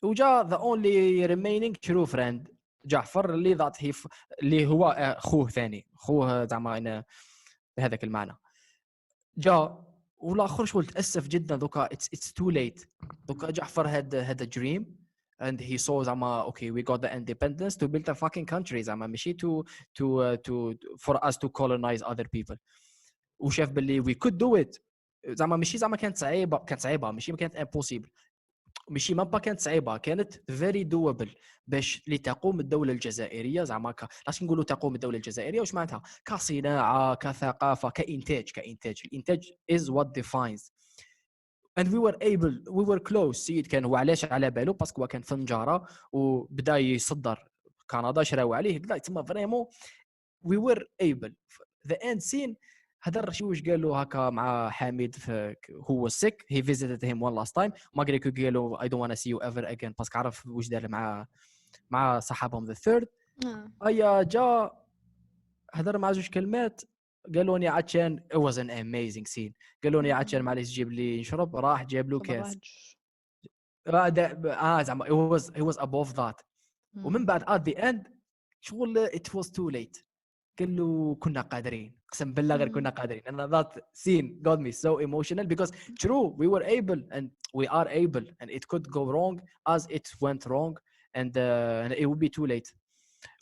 وجا the only remaining true friend جعفر اللي هو اخوه ثاني اخوه زعما بهذاك المعنى جا والاخر شغل تاسف جدا دوكا it's too late دوكا جعفر had a dream and he saw زعما okay we got the independence to build a fucking country زعما ماشي to for us to colonize other people وشاف باللي we could do it زعما ماشي زعما كانت صعيبه ماشي ما كانت impossible ماشي ما كانت صعيبه كانت very doable باش لتقوم الدوله الجزائريه زعما لاش نقولوا تقوم الدوله الجزائريه واش معناتها كصناعه كثقافه كانتاج الانتاج is what defines and we were close. سيد كان هو علاش على باله باسكو هو كان في النجاره وبدا يصدر كندا شراو عليه كذا تما فريمون we were able the end scene هدر شي واش قال له هكا مع حميد هو sick he visited him one last time ما قال له I don't want to see you ever again باسكو عرف واش دار مع صاحبهم the third ايا جا هدر مع زوج كلمات قالوا لي عطشان it was an amazing scene قالوا لي عطشان معليش جيب لي نشرب راح جاب له كاس زعما he was above that ومن بعد at the end شغل it was too late قال له كنا قادرين اقسم بالله غير كنا قادرين and that scene got me so emotional because true we were able and we are able and it could go wrong as it went wrong and it would be too late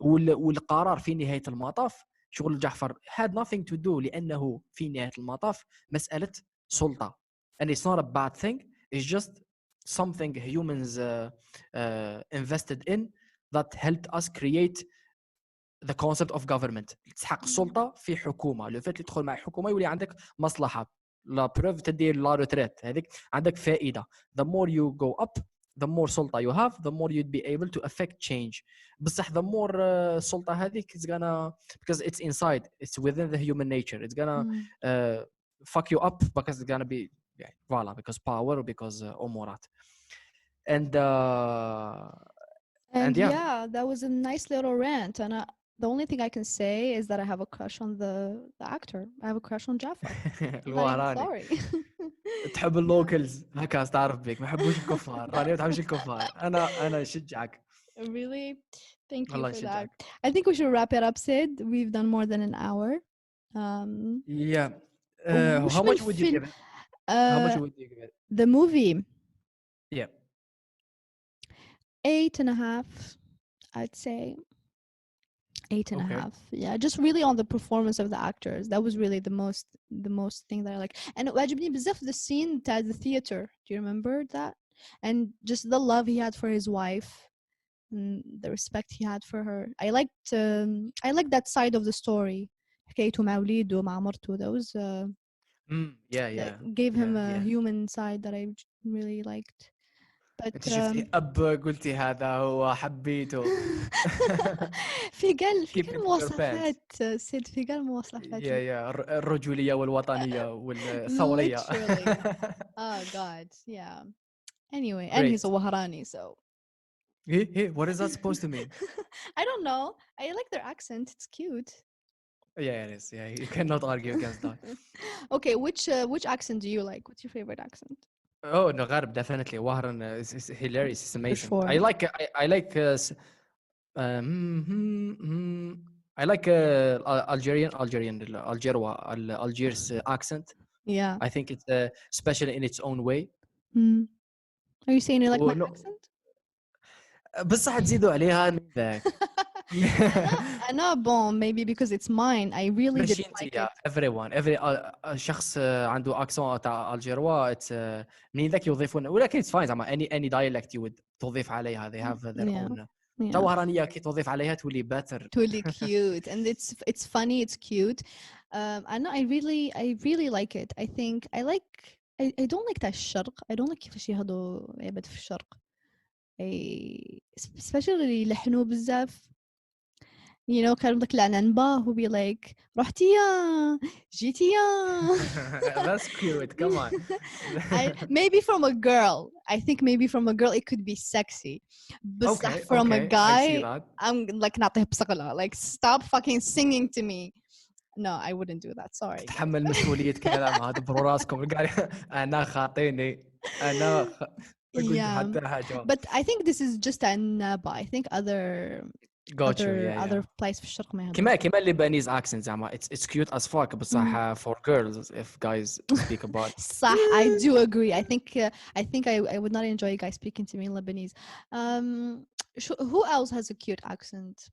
والقرار في نهاية المطاف شغل جعفر had nothing to do لأنه في نهاية المطاف مسألة سلطة and it's not a bad thing it's just something humans invested in that helped us create the concept of government. تسحق السلطة في حكومة لو فات تدخل مع حكومة يولي عندك مصلحة لا بروف تدير لا روتريت هذيك عندك فائدة the more you go up the more سلطة you have the more you'd be able to affect change بصح the more سلطة هذيك it's gonna because it's inside it's within the human nature it's gonna fuck you up because it's gonna be voilà because power because أمورات and yeah that was a nice little rant and the only thing I can say is that I have a crush on the actor. I have a crush on Jafar. الوهراني. Sorry. تحب اللوكلز هكا تعرف بك ما يحبوش الكفار راني ما تحبش الكفار أنا أشجعك. Really? Thank you for that. I think we should wrap it up, Sid. We've done more than an hour. Yeah. How much would you give it? How much would you give it? The movie. Yeah. 8.5, I'd say. 8.5. Yeah, just really on the performance of the actors. That was really the most thing that I like. And وعجبني بزاف the scene at the theater. Do you remember that? And just the love he had for his wife and the respect he had for her. I liked that side of the story. حكايته مع وليده مع مرته. That was yeah. gave him a human side that I really liked. but انت شفتي اب قلتي هذا هو حبيته. في keep it قال in your pants. مواصفات سيد، في قال مواصفات يا الرجوليه والوطنيه والثوريه. literally. Oh god, yeah. Anyway, and he's Great. a Wahrani, so Hey, what is that supposed to mean? I don't know. I like their accent. It's cute. Yeah, it is. Yeah, you cannot argue against that. Okay, which accent do you like? What's your favorite accent? Oh no, Gharb definitely. Wahran is hilarious. It's amazing. sure. I like I like Algiers accent. Yeah. I think it's special in its own way. Are you saying you like my no. accent? بصح تزيدوا عليها من ذاك. أنا bon, maybe because it's mine. I really didn't like it. every شخص عنده accent تاع الجيروا من ذاك يضيفون، ولكن it's fine زعما any dialect you would تضيف عليها they have their own. تا وهرانية كي تضيف عليها تولي better. تولي cute and it's funny, it's cute. and I really like it. I think I don't like تاع الشرق. I don't like كيفاش يهضروا عباد في الشرق. especially يلحنوا بزاف. You know, كان لك العنبة who be like رحتي يا جيتي يا. That's cute. Come on. Maybe from a girl. I think maybe from a girl it could be sexy. But from a guy, I'm like نعطيه بصقلة. Like stop fucking singing to me. No, I wouldn't do that. Sorry. تتحمل مسؤولية كلام هذا برو راسكم. أنا خاطيني أنا حتى حاجة. But I think this is just Annaba. I think other place في الشرق ما كمان Lebanese accent زعما it's cute as fuck بصح for girls if guys speak about. صح, I do agree. I think I would not enjoy guys speaking to me in Lebanese. Who else has a cute accent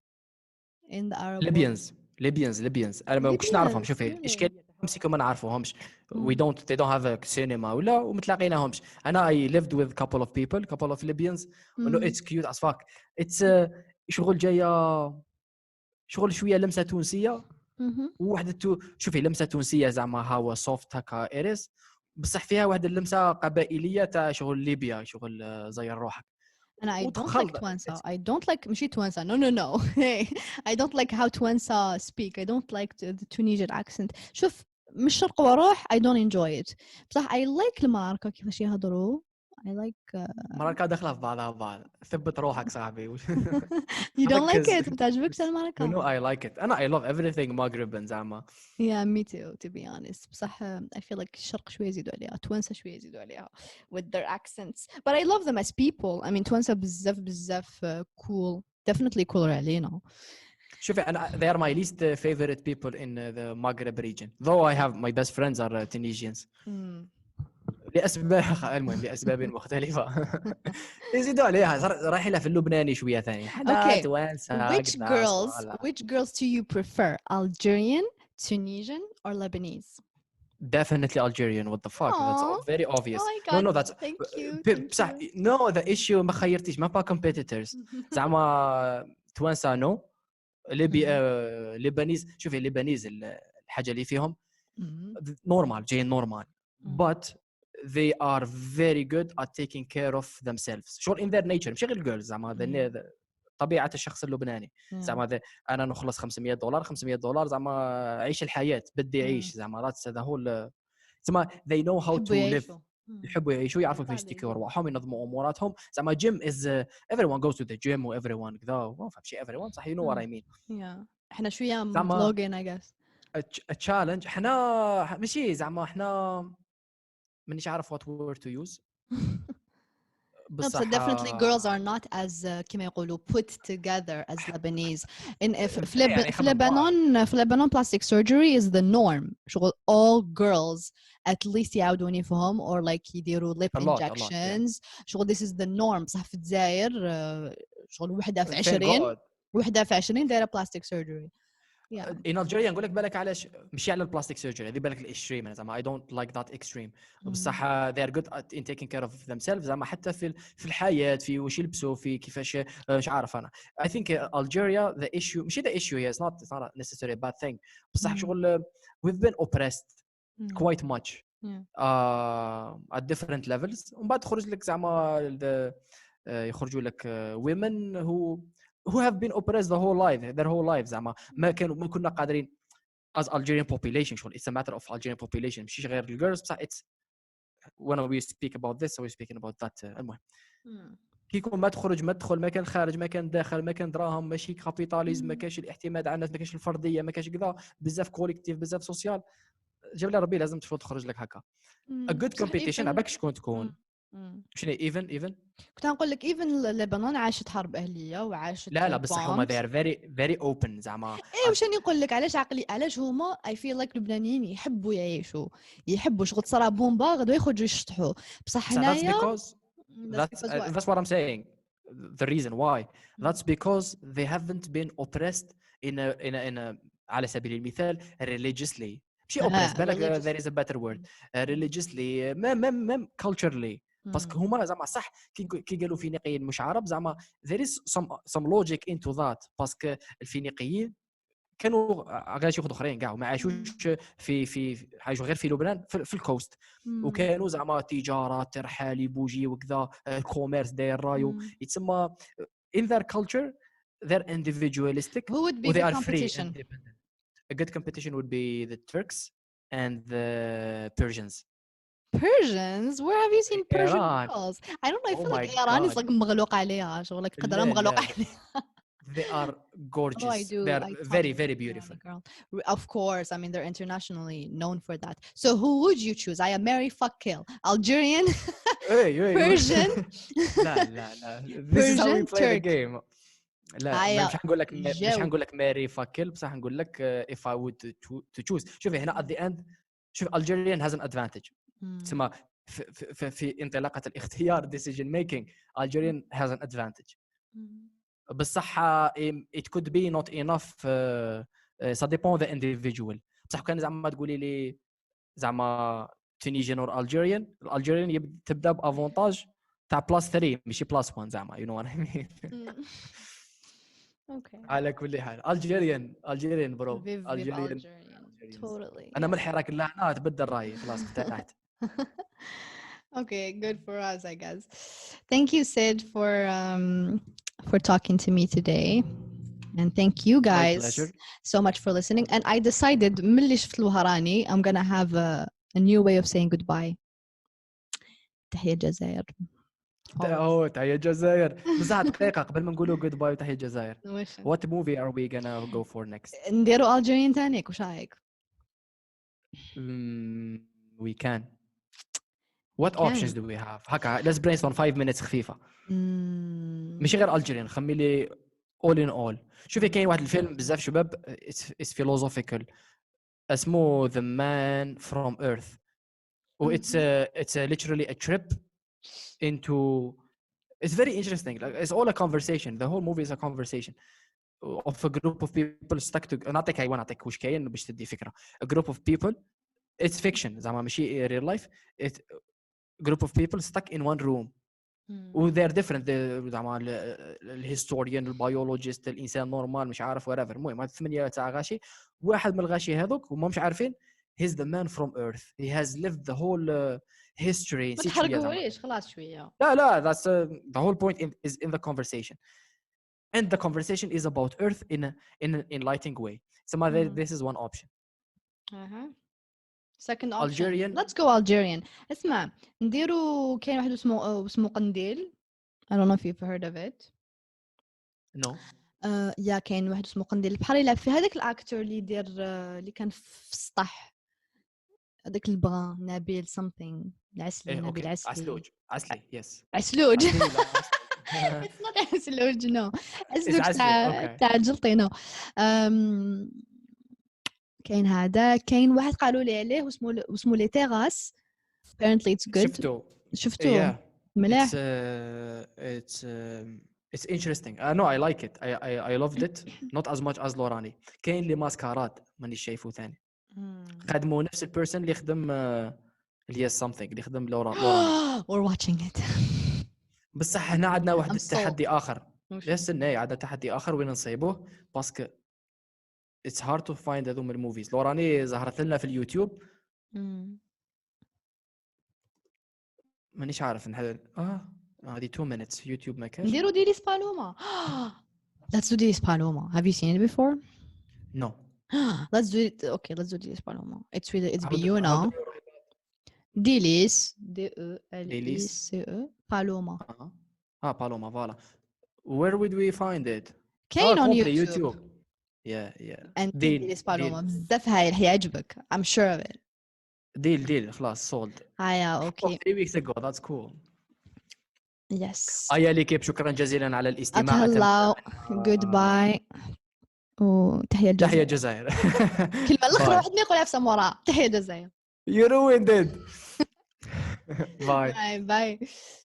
in the Arab world? Libyans أنا ما كنتش نعرفهم. شوفي إشكالية مسكوا ما نعرفوهمش. they don't have a cinema ولا ومتلاقيناهمش. أنا I lived with couple of Libyans. No, it's cute as fuck. It's شغل جايه شغل شويه لمسه تونسيه وواحده شوفي لمسه تونسيه زعما هاو سوفت هكا إيريس بصح فيها واحد اللمسه قبائليه تاع شغل ليبيا شغل زي روحك. And I don't like Twansa. I don't like ماشي Twansa. No. I don't like how Twansa speak. I don't like the Tunisian accent. شوف من الشرق واروح I don't enjoy it. بصح I like الماركة كيفاش يهضروا. I like ماركة داخلة في بعض. ثبت روحك صاحبي. You don't like it? بتعجبكش الماركة؟ No, I like it. I love everything Maghreban زعما. Yeah, me too, to be honest. بصح I feel like الشرق شوية يزيدوا عليها. توانسة شوية يزيدوا عليها with their accents. But I love them as people. I mean, توانسة بزاف cool. Definitely cooler علينا. شوفي أنا they are my least favorite people in the Maghreb region. Though I have my best friends are Tunisians. لأسباب مختلفة. يزيدوا عليها رايحين في اللبناني شوية ثاني. Okay. Which girls do you prefer? Algerian, Tunisian, or Lebanese? Definitely Algerian. What the fuck? That's very obvious. Oh my God. No, that's thank you. No, the issue ما خيرتيش ما با competitors. زعما توانسة no. لبنانيز شوفي لبنانيز الحاجة اللي فيهم normal جايين normal. But they are very good at taking care of themselves. شغل in their nature مش غير girls زعما طبيعة الشخص اللبناني زعما أنا نخلص $500 زعما عيش الحياة بدي أعيش زعما that's the whole زعما they know how to live. يحبوا يعيشوا يعرفوا كيف يشتكوا أرواحهم ينظموا أموراتهم زعما gym is everyone goes to the gym و everyone كذا ما فهم شيء everyone صح you know what I mean. إحنا شوية مطلوقين I guess. a challenge إحنا ماشي زعما إحنا مانيش عارف what word to use. No, so definitely girls are not as كما يقولوا put together as Lebanese. في Lebanon plastic surgery is the norm. شغل all girls at least يعاودوا نفهم or like يديروا lip injections. شغل this is the norm. صح في الجزائر شغل وحدة في 20 دايرة plastic surgery. Yeah. In Algeria نقول لك بالك علاش مشي على البلاستيك سيرجري هذه بالك الاكستريم زعما I don't like that extreme بصح they are good in taking care of themselves زعما حتى في الحياة في وش يلبسوا في كيفاش مش عارف أنا I think Algeria the issue مشي the issue it's not necessarily a bad thing بصح شغل we've been oppressed quite much at different levels. ومن بعد تخرج لك زعما يخرجوا لك women who have been oppressed their whole life زعما ما كنا قادرين as Algerian population شغل it's a matter of Algerian population ماشي غير الجيرلز بصح it's when we speak about this we're speaking about that المهم كي يكون ما تخرج ما تدخل ما كان خارج ما كان داخل ما كان دراهم ماشي كابيتاليزم ما كانش الاعتماد على الناس ما كانش الفرديه ما كانش كذا بزاف كوليكتيف بزاف سوسيال جاب لي ربي لازم تخرج لك هكا a good competition عباك شكون تكون شنو even كنت نقول لك even لبنان عاشت حرب اهليه وعاشت لا بصح هما they are very open زعما واش راني نقول لك علاش هما I feel like لبنانيين يحبوا يعيشوا يحبوا شغل تصرا بومبا غدو يخرجوا يشطحوا بصح هنايا that's what I'm saying the reason why that's because they haven't been oppressed in a على سبيل المثال religiously ماشي oppressed بالك there is a better word religiously ما culturally باسكو هما زعما صح كي قالوا فينيقيين مش عرب زعما there is some logic into that باسكو الفينيقيين كانوا غير شي اخرين كاع وما عاشوش في عاشوا غير في لبنان في الكوست وكانوا زعما تجاره ترحالي بوجي وكذا الكوميرس داير رايو يتسمى in their culture they're individualistic who would be the competition a good competition would be the Turks and the Persians. Where have you seen Persian girls? I don't know, I feel like Iran is like مغلوق عليها شغل like قدرة مغلوق عليها. They are gorgeous. They are very very beautiful. Of course, I mean they're internationally known for that. So who would you choose? I am marry fuck kill. Algerian, Persian. لا This is how we play the game. لا مش هنقول لك ماري فاكل بصح هنقول لك if I would to choose شوفي هنا at the end شوف Algerian has an advantage تسمى في انطلاقة الاختيار decision making Algerian has an advantage بصح it could be not enough ça dépend the individual بصح كان زعما تقولي لي زعما Tunisian or Algerian تبدا بافونتاج تاع بلس 3 ماشي بلس 1 زعما you know what I mean Okay. على كل حال Algerian bro Algerian totally انا ملحي راك لا انا تبدل رايي خلاص ارتحت Okay, good for us, I guess. Thank you, Sid, for talking to me today, and thank you guys so much for listening. And I decided, ملي شفت الوهراني, I'm gonna have a new way of saying goodbye. تحية الجزائر. تحية الجزائر بصح دقيقة قبل ما نقولوا goodbye وتحية الجزائر. What movie are we gonna go for next? نديروا Algerian تانيك وش رايك؟ We can. What options do we have? هكا let's brainstorm 5 minutes خفيفة. ماشي غير Algerian خمي لي all in all. شوفي كاين واحد الفيلم بزاف شباب it's philosophical اسمه The Man from Earth. It's literally a trip into it's very interesting like it's all a conversation the whole movie is a conversation of a group of people stuck to نعطيك هاي نعطيك واش كاين باش تدي فكرة a group of people it's fiction زعما ماشي real life it's a group of people stuck in one room they're different زعما الهيستوريان البيولوجيست الانسان نورمال مش عارف whatever المهم 8 تاع غاشي واحد من الغاشي هذوك وما مش عارفين he's the man from earth he has lived the whole history ما تحرقوش خلاص شوية لا that's the whole point is in the conversation and the conversation is about earth in an enlightening way so this is one option second option Algerian let's go Algerian اسمع نديرو كاين واحد اسمه قنديل I don't know if you've heard of it no يا كاين واحد اسمه قنديل بحال يلعب في هذاك الاكتور اللي يدير اللي كان في السطح هذاك البغا نبيل something العسلي نبيل عسلي yes عسلوج it's not عسلوج no عسلوج تاع الجلطينو كاين هذا كاين واحد قالوا لي عليه واسمه لي تيراس apparently it's good شفتوه مليح it's interesting no I like it I loved it not as much as لوراني كاين لي ماسكارات ماني شايفه ثاني خدموا نفس البيرسون اللي خدم اللي something اللي خدم لوراني we're watching it بصح هنا عندنا واحد التحدي اخر يستنى عندنا تحدي اخر وين نصيبوه باسكو it's hard to find هذوم الموفيز لوراني ظهرت لنا في اليوتيوب مانيش عارف نحل هذه 2 minutes يوتيوب ما كاش. نديرو ديليس بالوما. Let's do Dilis Paloma. Have you seen it before? No. Let's do it. Okay, let's do Dilis Paloma. It's How do Biuna. Dilis D-E-L-I-C-E Paloma. Paloma, voilà. Where would we find it? كاين on complet YouTube. Yeah. And Dilis Paloma بزاف هايل حيعجبك. I'm sure of it. deal خلاص sold. Okay. 3 weeks ago. That's cool. Yes. ليكيب شكرا جزيلا على الاستماع. أتهلا. Goodbye. وتحية الجزائر. تحية الجزائر. كلمة الأخرى واحد ما يقولها في سمورة. تحية الجزائر. You ruined it. Bye. Bye.